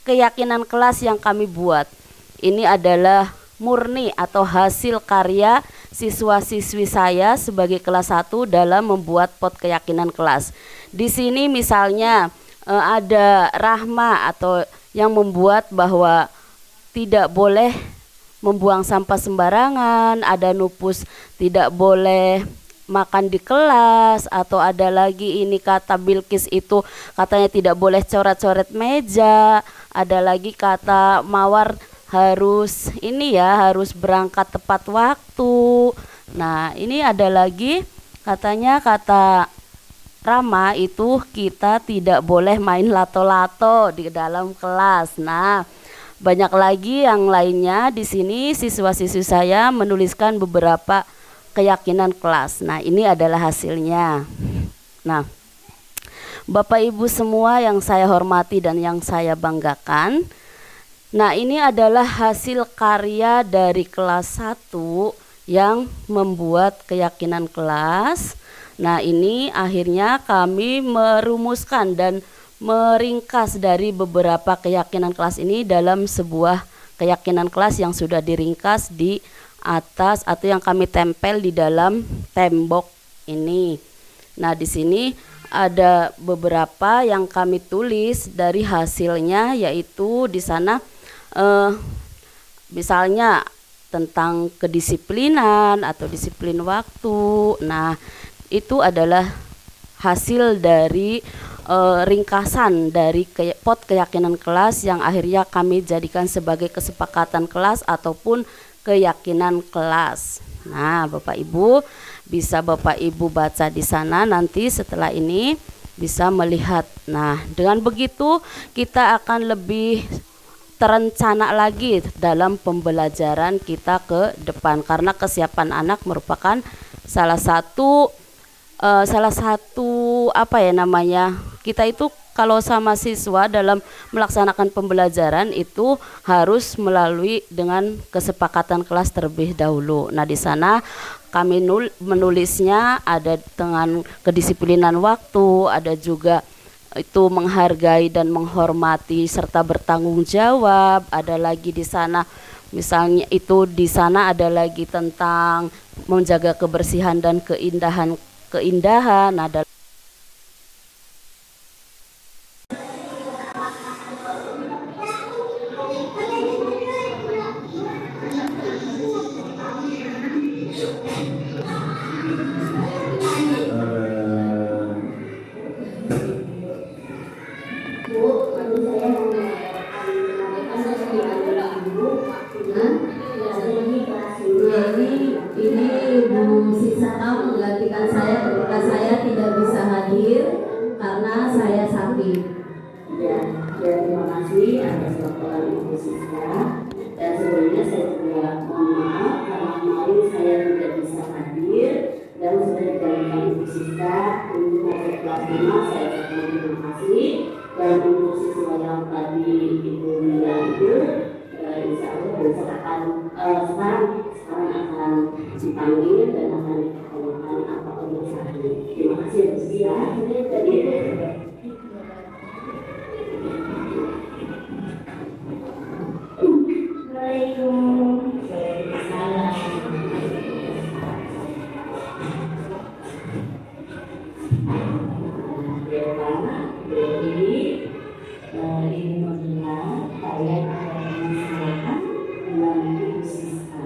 keyakinan kelas yang kami buat. Ini adalah murni atau hasil karya siswa-siswi saya sebagai kelas 1 dalam membuat pot keyakinan kelas. Di sini misalnya ada Rahma atau yang membuat bahwa tidak boleh membuang sampah sembarangan, ada Nupus tidak boleh makan di kelas, atau ada lagi ini kata Bilkis itu katanya tidak boleh coret-coret meja, ada lagi kata Mawar harus harus berangkat tepat waktu. Nah, ini ada lagi katanya kata Rama itu kita tidak boleh main lato-lato di dalam kelas. Nah, banyak lagi yang lainnya. Di sini siswa-siswi saya menuliskan beberapa keyakinan kelas. Nah, ini adalah hasilnya. Nah, Bapak Ibu semua yang saya hormati dan yang saya banggakan. Nah, ini adalah hasil karya dari kelas 1 yang membuat keyakinan kelas. Nah, ini akhirnya kami merumuskan dan meringkas dari beberapa keyakinan kelas ini dalam sebuah keyakinan kelas yang sudah diringkas di atas atau yang kami tempel di dalam tembok ini. Nah, di sini ada beberapa yang kami tulis dari hasilnya, yaitu di sana misalnya tentang kedisiplinan atau disiplin waktu. Nah, itu adalah hasil dari ringkasan dari pot keyakinan kelas yang akhirnya kami jadikan sebagai kesepakatan kelas ataupun keyakinan kelas. Nah, Bapak Ibu bisa Bapak Ibu baca di sana, nanti setelah ini bisa melihat. Nah, dengan begitu kita akan lebih terencana lagi dalam pembelajaran kita ke depan, karena kesiapan anak merupakan salah satu kita itu kalau sama siswa dalam melaksanakan pembelajaran itu harus melalui dengan kesepakatan kelas terlebih dahulu. Nah, di sana kami menulisnya ada dengan kedisiplinan waktu, ada juga itu menghargai dan menghormati serta bertanggung jawab. Ada lagi di sana misalnya itu di sana ada lagi tentang menjaga kebersihan dan keindahan. Ada ini Bu Sisaka menggantikan saya ketika saya tidak bisa hadir karena saya sakit. Ya, terima kasih atas laporan Ibu Siska. Dan sebelumnya saya juga mohon maaf karena kemarin saya kelas 5 saya ucapkan terima kasih. Dan untuk siswa yang tadi Ibu bilang itu insya Allah besok akan sekarang akan dipanggil dan akan ditanyakan apa organisasi. Terima kasih ya. Jadi ini mendengar kalian akan mengusahakan melalui usaha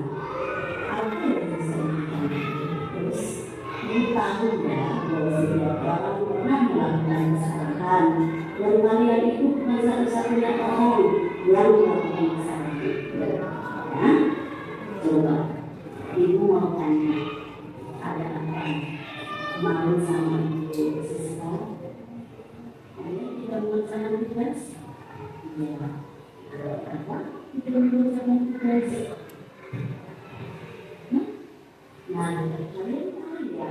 apa yang bisa terus ini tahu ya bahwa setiap orang pernah melakukan kesalahan dan kalian itu bukan satu-satunya orang yang melakukan kesalahan ya coba ibu mau tanya ada apa malu sama ibu Siska tidak melaksanakan tugas, ya, ada apa? Tidak melaksanakan tugas. Nah, kalian tahu ya,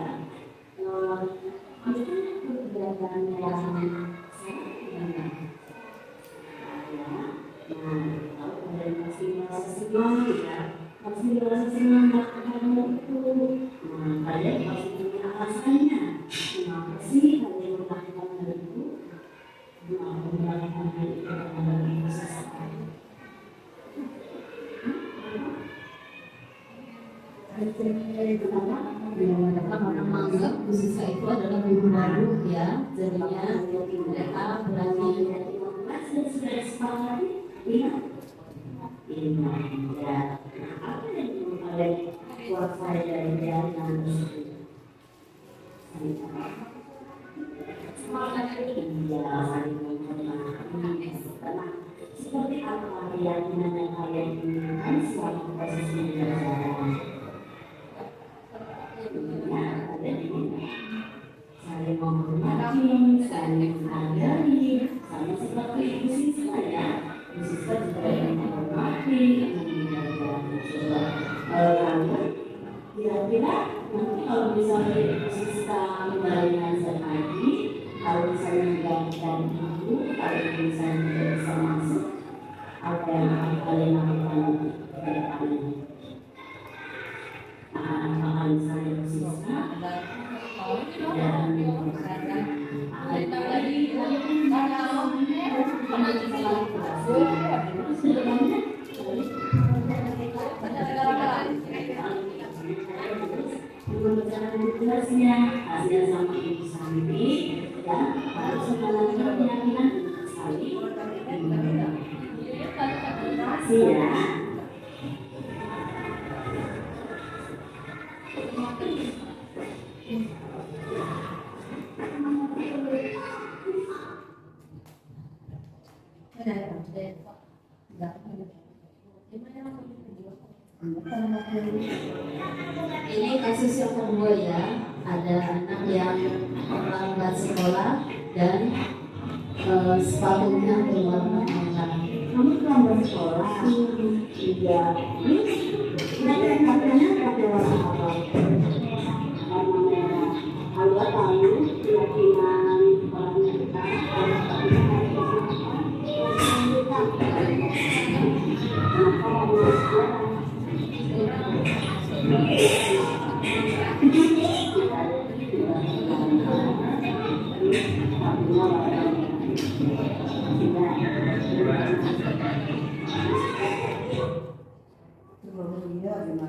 itu kegiatan yang sangat nah, kalau kalian masih merasa senang ya, masih merasa senang melakukan itu, nah, kalian pasti punya alasannya. Kenapa sih kalian melakukan hal itu? Melakukan hal itu adalah kesesatan. Kenapa orang menganggap Siska itu adalah ibu baru ya, jadinya mereka berani dan sudah sepakat ingat ya apa yang kalian kuasai dari yang tersebut semangat iya saling menghormati seperti apa keyakinan yang kalian inginkan selama proses pembelajaran ya kalian ini saling menghormati saling menghargai sama seperti ibu Siska ya ibu Siska juga yang menghormati menghargai coba kira-kira nanti kalau misalnya ibu Siska kembali ngajar lagi kalau misalnya menggantikan ibu kalau misalnya tidak bisa masuk apa yang akan kalian lakukan ke depannya apakah misalnya ibu Siska dan membicarakan tugasnya hasil sama ibu Santi ya harus mengalami keyakinan sekali terima kasih ya ini kasus yang kedua ya, ada anak yang terlambat sekolah dan sepatunya berwarna merah. Kamu terlambat sekolah? Iya. Katanya pakai warna apa? Warna merah. Anda tahu keyakinan orang kita harus pakai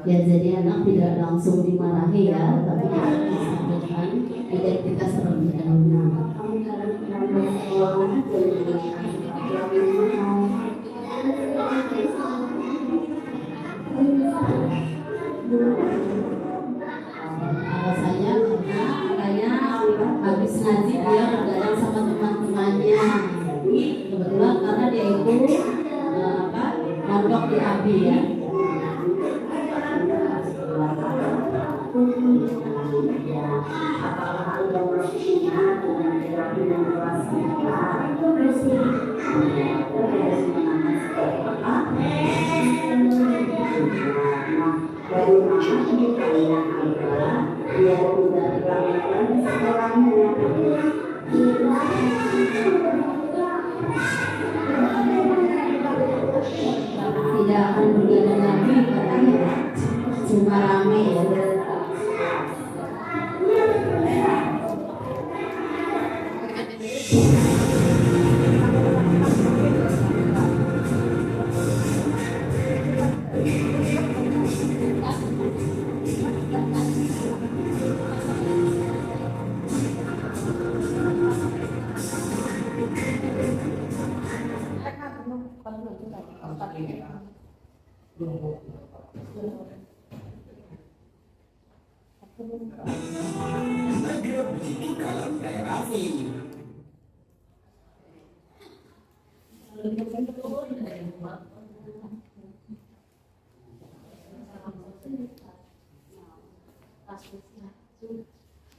ya jadi anak tidak langsung dimarahi ya, tapi disampaikan identitas terlebih dahulu. Alasannya karena habis ngaji dia berjalan sama teman-temannya. Jadi kebetulan karena dia itu mondok di Abi ya. Apakah Anda melakukannya dengan terapi dan dewasa? Terus dari mana kalian adalah dia tidak terlalu sekolahnya akan bergadang lagi katanya. Cuma rame ya.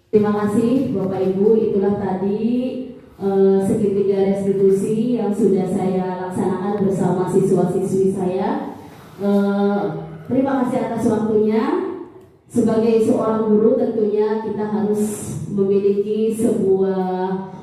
Terima kasih Bapak Ibu, itulah tadi segitiga restitusi yang sudah saya laksanakan bersama siswa-siswi saya. Terima kasih atas waktunya. Sebagai seorang guru tentunya kita harus memiliki sebuah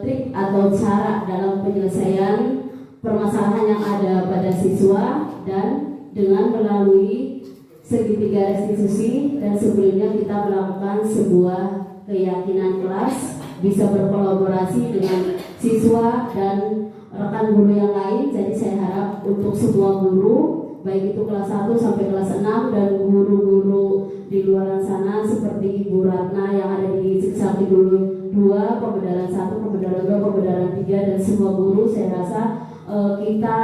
trik atau cara dalam penyelesaian permasalahan yang ada pada siswa, dan dengan melalui segitiga restitusi dan sebelumnya kita melakukan sebuah keyakinan kelas bisa berkolaborasi dengan siswa dan rekan guru yang lain. Jadi saya harap untuk semua guru baik itu kelas 1 sampai kelas 6 dan guru-guru di luar sana seperti Ibu Ratna yang ada di Sakti dulu 2, Pemedaran 1, Pemedaran 2, Pemedaran 3 dan semua guru, saya rasa kita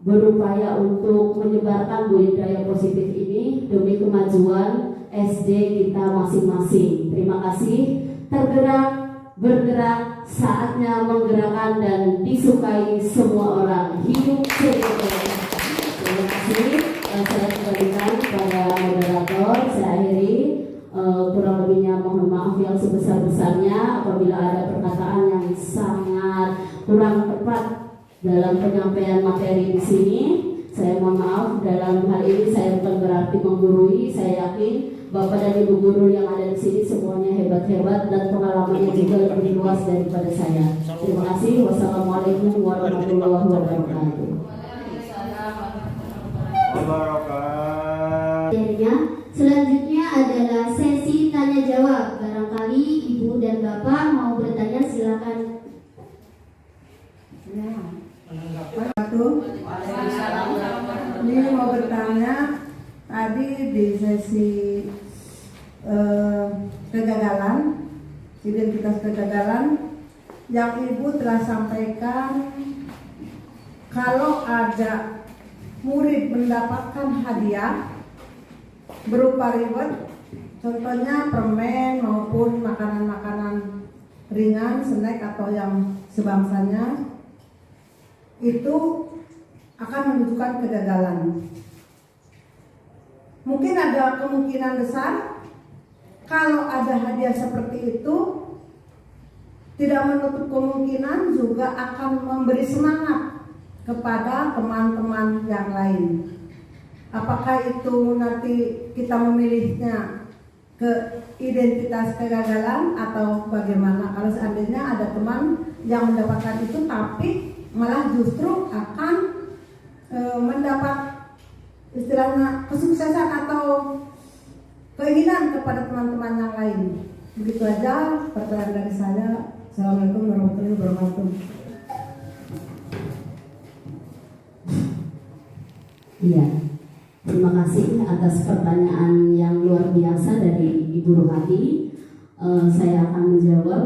berupaya untuk menyebarkan budaya positif ini demi kemajuan SD kita masing-masing. Terima kasih. Tergerak, bergerak, saatnya menggerakkan dan disukai semua orang. Hidup CDT. Terima kasih. Saya kembalikan kepada moderator. Saya akhiri. Kurang lebihnya mohon maaf yang sebesar-besarnya apabila ada perkataan yang sangat kurang tepat dalam penyampaian materi di sini. Saya mohon maaf. Dalam hal ini saya bukan berarti menggurui. Saya yakin Bapak dan Ibu guru yang ada di sini semuanya hebat-hebat dan pengalamannya juga lebih luas daripada saya. Terima kasih. Wassalamualaikum warahmatullahi wabarakatuh. Selanjutnya adalah sesi tanya jawab. Barangkali Ibu dan Bapak mau bertanya, silakan. Ini mau bertanya, tadi di sesi kegagalan, identitas kegagalan, yang Ibu telah sampaikan kalau ada murid mendapatkan hadiah berupa reward, contohnya permen maupun makanan-makanan ringan, snack atau yang sebangsanya, itu akan menunjukkan kegagalan. Mungkin ada kemungkinan besar kalau ada hadiah seperti itu tidak menutup kemungkinan juga akan memberi semangat kepada teman-teman yang lain. Apakah itu nanti kita memilihnya ke identitas kegagalan atau bagaimana? Kalau seandainya ada teman yang mendapatkan itu tapi malah justru akan mendapat istilahnya kesuksesan atau keinginan kepada teman-teman yang lain. Begitu aja pertanyaan dari saya. Assalamualaikum warahmatullahi wabarakatuh. Iya. Terima kasih atas pertanyaan yang luar biasa dari Ibu Rohati. Saya akan menjawab.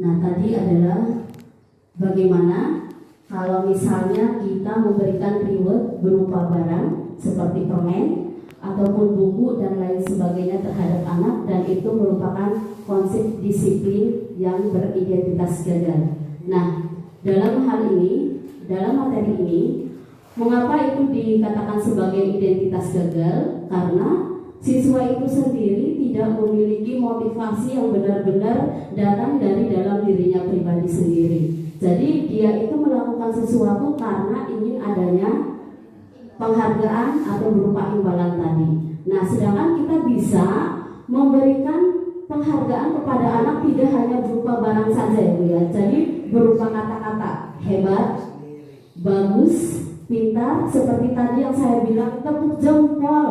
Nah, tadi adalah bagaimana kalau misalnya kita memberikan reward berupa barang seperti permen ataupun buku dan lain sebagainya terhadap anak, dan itu merupakan konsep disiplin yang beridentitas gagal. Nah, dalam hal ini, dalam materi ini, mengapa itu dikatakan sebagai identitas gagal? Karena siswa itu sendiri tidak memiliki motivasi yang benar-benar datang dari dalam dirinya pribadi sendiri. Jadi dia itu melakukan sesuatu karena ingin adanya penghargaan atau berupa imbalan tadi. Nah, sedangkan kita bisa memberikan penghargaan kepada anak tidak hanya berupa barang saja ya Bu ya. Jadi berupa kata-kata hebat, bagus, pintar seperti tadi yang saya bilang, tepuk jempol,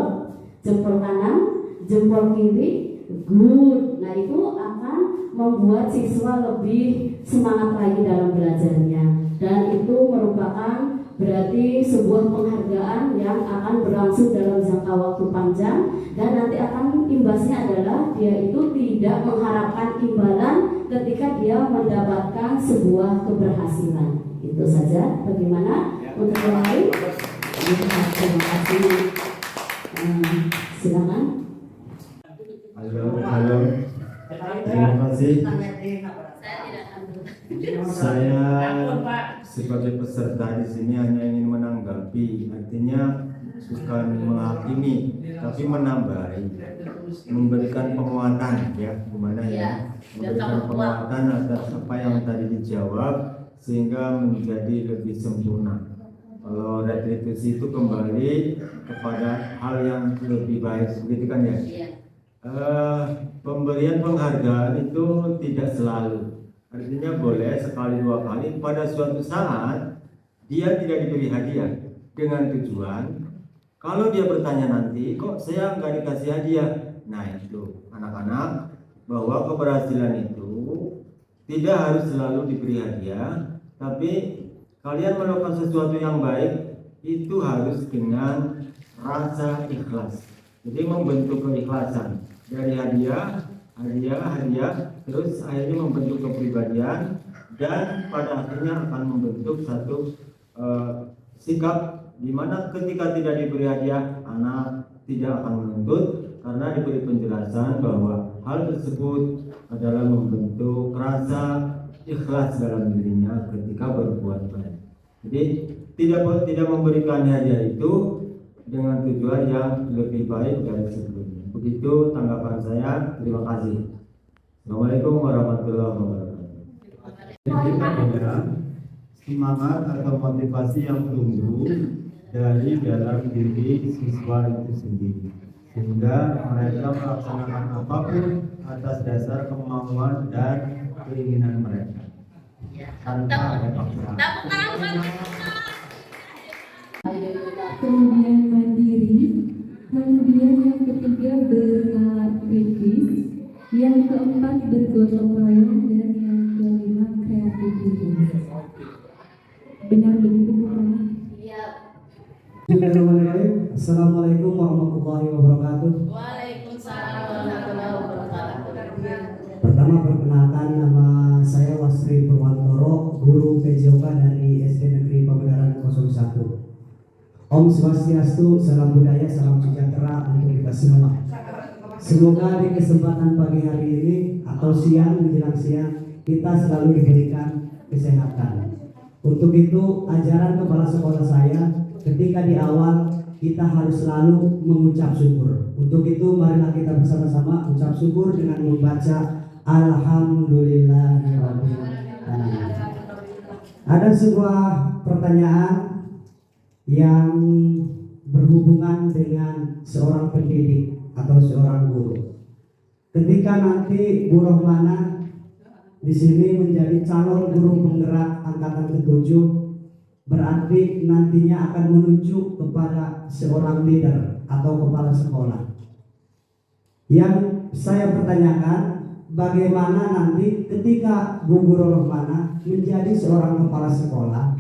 jempol kanan, jempol kiri, good. Nah itu akan membuat siswa lebih semangat lagi dalam belajarnya, dan itu merupakan berarti sebuah penghargaan yang akan berlangsung dalam jangka waktu panjang, dan nanti akan imbasnya adalah dia itu tidak mengharapkan imbalan ketika dia mendapatkan sebuah keberhasilan. Itu saja. Bagaimana untuk yang lain? Terima kasih. Silakan. Halo. Terima kasih. Saya sebagai peserta di sini hanya ingin menanggapi, artinya bukan menghakimi, tapi menambahi, memberikan penguatan, ya, gimana ya, memberikan penguatan atas apa yang tadi dijawab sehingga menjadi lebih sempurna. Kalau retribusi itu kembali kepada hal yang lebih baik, begitu kan ya? Pemberian penghargaan itu tidak selalu, artinya boleh sekali dua kali. Pada suatu saat dia tidak diberi hadiah dengan tujuan kalau dia bertanya nanti kok saya nggak dikasih hadiah. Nah itu anak-anak, bahwa keberhasilan itu tidak harus selalu diberi hadiah, tapi kalian melakukan sesuatu yang baik itu harus dengan rasa ikhlas. Jadi membentuk keikhlasan dari hadiah, terus akhirnya membentuk kepribadian, dan pada akhirnya akan membentuk satu sikap di mana ketika tidak diberi hadiah, anak tidak akan menuntut karena diberi penjelasan bahwa hal tersebut adalah membentuk rasa ikhlas dalam dirinya ketika berbuat baik. Jadi tidak memberikan hadiah itu dengan tujuan yang lebih baik dari sebelumnya. Begitu tanggapan saya. Terima kasih. Assalamualaikum warahmatullahi wabarakatuh. Semangat atau motivasi yang tumbuh dari dalam diri siswa itu sendiri, sehingga mereka melaksanakan apapun atas dasar kemauan dan keinginan mereka tanpa ada paksaan. Kemudian mandiri, kemudian yang ketiga bernalar kritis, yang keempat bergotong royong, dan yang kelima kreativitas. Benar begitu Bukan? Iya. Bismillahirrahmanirrahim. Assalamualaikum warahmatullahi wabarakatuh. Waalaikumsalam warahmatullahi wabarakatuh. Pertama, perkenalkan, nama saya Wasri Purwantoro, guru PJOK dari SD Negeri Pamegaran 01. Om Swastiastu, salam budaya, salam sejahtera untuk kita semua. Semoga di kesempatan pagi hari ini atau siang menjelang siang kita selalu diberikan kesehatan. Untuk itu ajaran kepala sekolah saya ketika di awal kita harus selalu mengucap syukur. Untuk itu marilah kita bersama-sama ucap syukur dengan membaca Alhamdulillahirabbil alamin. Ada sebuah pertanyaan yang berhubungan dengan seorang pendidik atau seorang guru. Ketika nanti Bu Rohmana di sini menjadi calon guru penggerak angkatan ke-7, berarti nantinya akan menuju kepada seorang leader atau kepala sekolah. Yang saya pertanyakan, bagaimana nanti ketika Bu Guru Rohmana menjadi seorang kepala sekolah,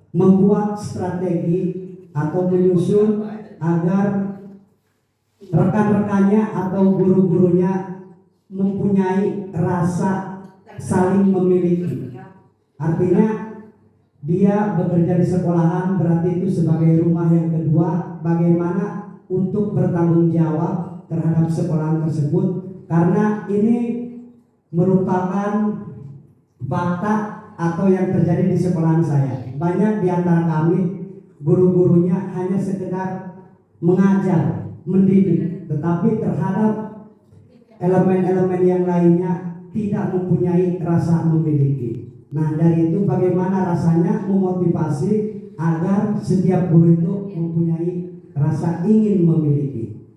membuat strategi atau menyusun agar rekan-rekannya atau guru-gurunya mempunyai rasa saling memiliki. Artinya dia bekerja di sekolahan, berarti itu sebagai rumah yang kedua. Bagaimana untuk bertanggung jawab terhadap sekolahan tersebut, karena ini merupakan fakta atau yang terjadi di sekolahan saya. Banyak di antara kami guru-gurunya hanya sekedar mengajar, mendidik, tetapi terhadap elemen-elemen yang lainnya tidak mempunyai rasa memiliki. Nah, dari itu bagaimana rasanya memotivasi agar setiap guru itu mempunyai rasa ingin memiliki.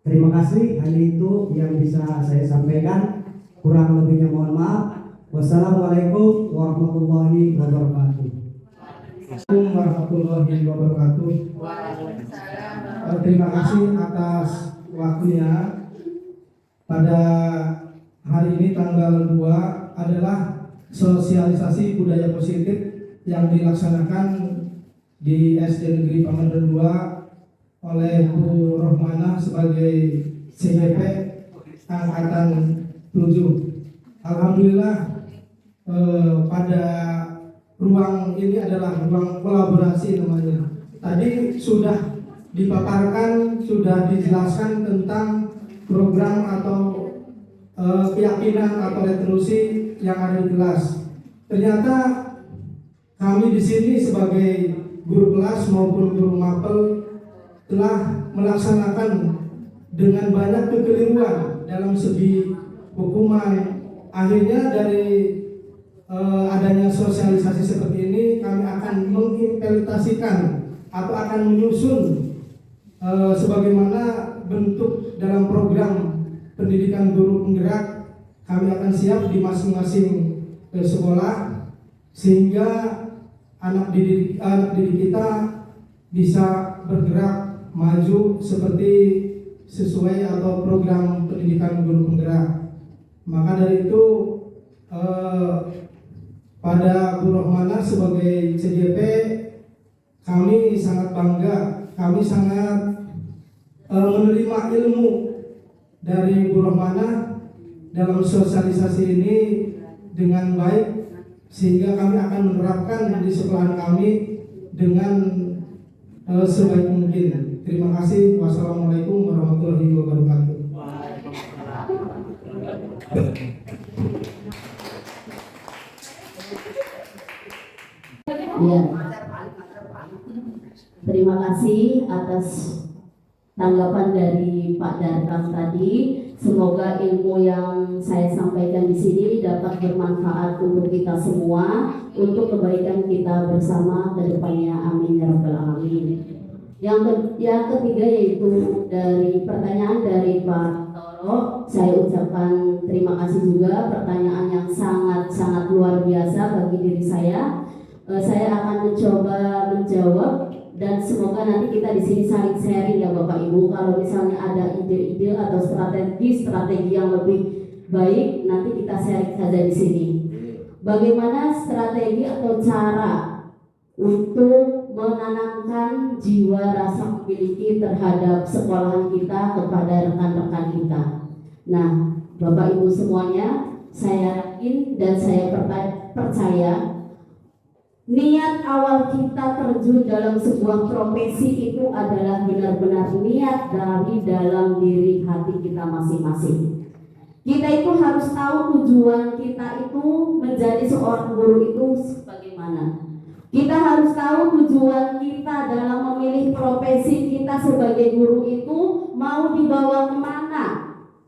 Terima kasih, hanya itu yang bisa saya sampaikan. Kurang lebihnya mohon maaf. Wassalamualaikum warahmatullahi wabarakatuh. Assalamualaikum warahmatullahi wabarakatuh. Terima kasih atas waktunya. Pada hari ini tanggal 2 adalah sosialisasi budaya positif yang dilaksanakan di SD Negeri Pangandaran 2 oleh Bu Rohmana sebagai CJP Angkatan 7. Alhamdulillah pada ruang ini adalah ruang kolaborasi namanya. Tadi sudah dipaparkan, sudah dijelaskan tentang program atau keyakinan atau retribusi yang ada di kelas. Ternyata kami di sini sebagai guru kelas maupun guru mapel telah melaksanakan dengan banyak kekeliruan dalam segi hukuman. Akhirnya dari adanya sosialisasi seperti ini, kami akan mengimplementasikan atau akan menyusun sebagaimana bentuk dalam program pendidikan guru penggerak. Kami akan siap di masing-masing sekolah sehingga anak didik kita bisa bergerak maju seperti sesuai atau program pendidikan guru penggerak. Maka dari itu pada Bu Rohmana sebagai CJP kami sangat bangga, kami sangat menerima ilmu dari Bu Rohmana dalam sosialisasi ini dengan baik, sehingga kami akan menerapkan di sekolah kami dengan sebaik mungkin. Terima kasih. Wassalamualaikum warahmatullahi wabarakatuh. Ya. Terima kasih atas tanggapan dari Pak Darkam tadi. Semoga ilmu yang saya sampaikan di sini dapat bermanfaat untuk kita semua, untuk kebaikan kita bersama ke depannya. Amin ya rabbal alamin. Yang ketiga yaitu dari pertanyaan dari Pak Toro, saya ucapkan terima kasih juga, pertanyaan yang sangat luar biasa bagi diri saya. Saya akan mencoba menjawab dan semoga nanti kita di sini saling sharing ya Bapak Ibu. Kalau misalnya ada ide-ide atau strategi yang lebih baik, nanti kita sharing saja di sini. Bagaimana strategi atau cara untuk menanamkan jiwa rasa memiliki terhadap sekolahan kita kepada rekan-rekan kita. Nah, Bapak Ibu semuanya, saya yakin dan saya percaya niat awal kita terjun dalam sebuah profesi itu adalah benar-benar niat dari dalam diri hati kita masing-masing. Kita itu harus tahu tujuan kita itu menjadi seorang guru itu bagaimana. Kita harus tahu tujuan kita dalam memilih profesi kita sebagai guru itu mau dibawa kemana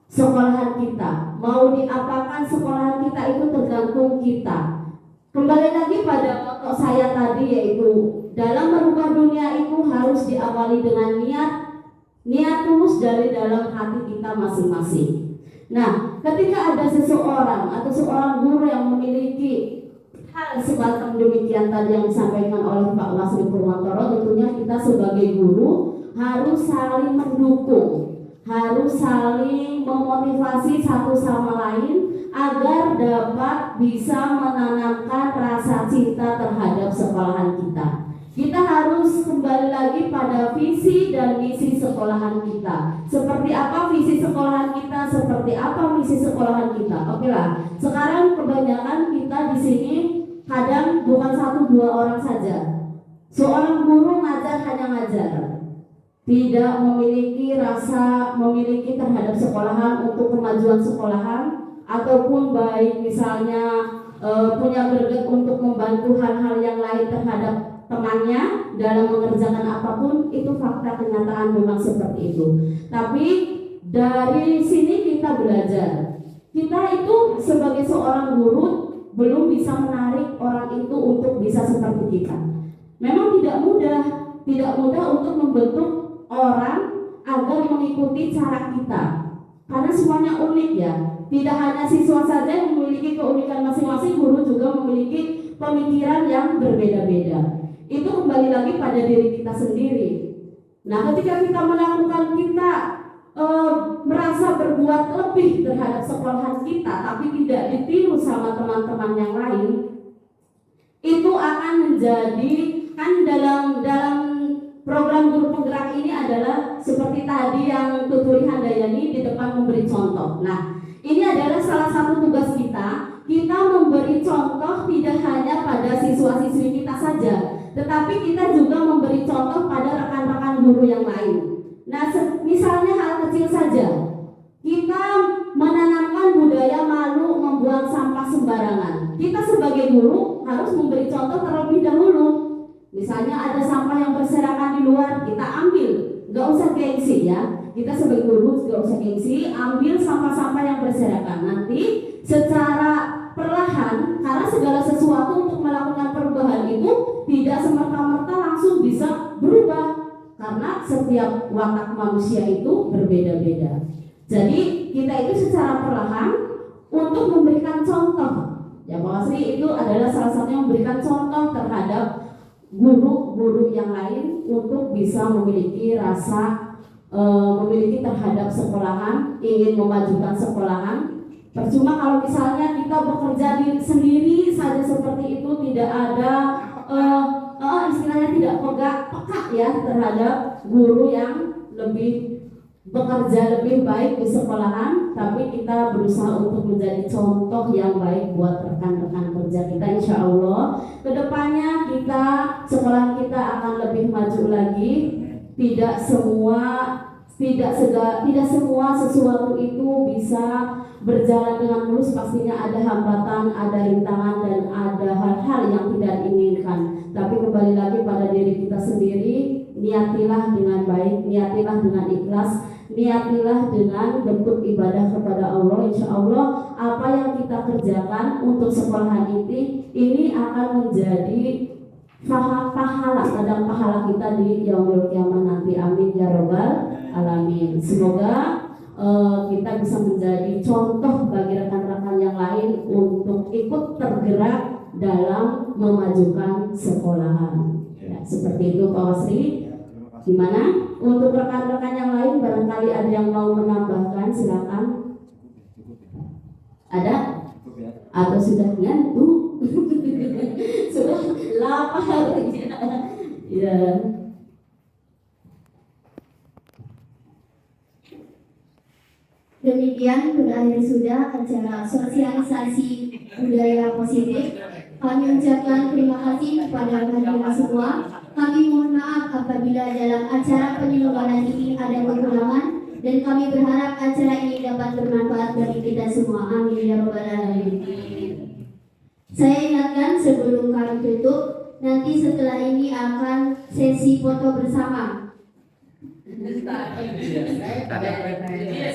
sekolahan kita, mau diapakan sekolahan kita itu tergantung kita. Kembali lagi pada moto saya tadi, yaitu dalam merubah dunia itu harus diawali dengan niat tulus dari dalam hati kita masing-masing. Nah, ketika ada seseorang atau seorang guru yang memiliki hal semacam demikian tadi yang disampaikan oleh Pak Wasri Purwantoro, tentunya kita sebagai guru harus saling mendukung, harus saling memotivasi satu sama lain agar dapat bisa menanamkan rasa cinta terhadap sekolahan kita. Kita harus kembali lagi pada visi dan misi sekolahan kita. Seperti apa visi sekolahan kita, seperti apa misi sekolahan kita. Oke lah. Sekarang kebanyakan kita di sini kadang bukan 1-2 orang saja. Seorang guru ngajar hanya ngajar, tidak memiliki rasa memiliki terhadap sekolahan untuk kemajuan sekolahan, ataupun baik misalnya punya greget untuk membantu hal-hal yang lain terhadap temannya dalam mengerjakan apapun. Itu fakta kenyataan memang seperti itu. Tapi dari sini kita belajar, kita itu sebagai seorang guru belum bisa menarik orang itu untuk bisa seperti kita. Memang tidak mudah untuk membentuk orang agar mengikuti cara kita, karena semuanya unik ya. Tidak hanya siswa saja yang memiliki keunikan masing-masing, guru juga memiliki pemikiran yang berbeda-beda. Itu kembali lagi pada diri kita sendiri. Nah, ketika kita melakukan, kita merasa berbuat lebih terhadap sekolahan kita, tapi tidak ditiru sama teman-teman yang lain, itu akan menjadi, kan dalam program guru penggerak ini adalah seperti tadi yang Tuturi Handayani di depan memberi contoh. Nah, ini adalah salah satu tugas kita memberi contoh tidak hanya pada siswa-siswi kita saja, tetapi kita juga memberi contoh pada rekan-rekan guru yang lain. Nah, misalnya hal kecil saja, kita menanamkan budaya malu membuang sampah sembarangan. Kita sebagai guru harus memberi contoh terlebih dahulu. Misalnya ada sampah yang berserakan di luar, kita ambil, nggak usah gengsi ya. Kita sebagai guru nggak usah gengsi, ambil sampah-sampah yang berserakan. Nanti secara perlahan, karena segala sesuatu untuk melakukan perubahan itu tidak semerta-merta langsung bisa berubah. Karena setiap watak manusia itu berbeda-beda. Jadi kita itu secara perlahan untuk memberikan contoh. Ya Pak Asri itu adalah salah satu yang memberikan contoh terhadap guru-guru yang lain untuk bisa memiliki rasa memiliki terhadap sekolahan, ingin memajukan sekolahan. Percuma kalau misalnya kita bekerja sendiri saja seperti itu, tidak ada istilahnya tidak peka ya terhadap guru yang lebih bekerja lebih baik di sekolahan, tapi kita berusaha untuk menjadi contoh yang baik buat rekan-rekan kerja kita. Insya Allah kedepannya kita sekolah kita akan lebih maju lagi. Tidak semua sesuatu itu bisa berjalan dengan mulus, pastinya ada hambatan, ada rintangan, dan ada hal-hal yang tidak diinginkan. Tapi kembali lagi pada diri kita sendiri, niatilah dengan baik, niatilah dengan ikhlas, niatilah dengan bentuk ibadah kepada Allah. Insya Allah apa yang kita kerjakan untuk sekolahan ini akan menjadi pahala, kadang pahala kita di yaumul kiamat nanti. Amin ya robbal alamin. Semoga kita bisa menjadi contoh bagi rekan-rekan yang lain untuk ikut tergerak dalam memajukan sekolahan. Ya, seperti itu Pak Wasri. Gimana? Untuk rekan-rekan yang lain barangkali ada yang mau menambahkan, silakan. Ada? Atau sudah ngantuk? Sudah lapar ya. Demikian berakhir sudah acara sosialisasi budaya positif. Kami ucapkan terima kasih kepada hadirin semua. Kami mohon maaf apabila dalam acara penyelenggaraan ini ada kekurangan, dan kami berharap acara ini dapat bermanfaat bagi kita semua. Amin ya robbal alamin. Saya ingatkan sebelum kami tutup, nanti setelah ini akan sesi foto bersama.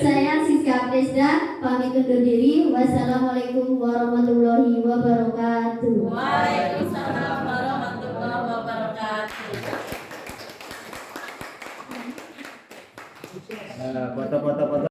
Saya Siska Presda pamit undur diri. Wassalamualaikum warahmatullahi wabarakatuh. Waalaikumsalam warahmatullahi wabarakatuh. Foto-foto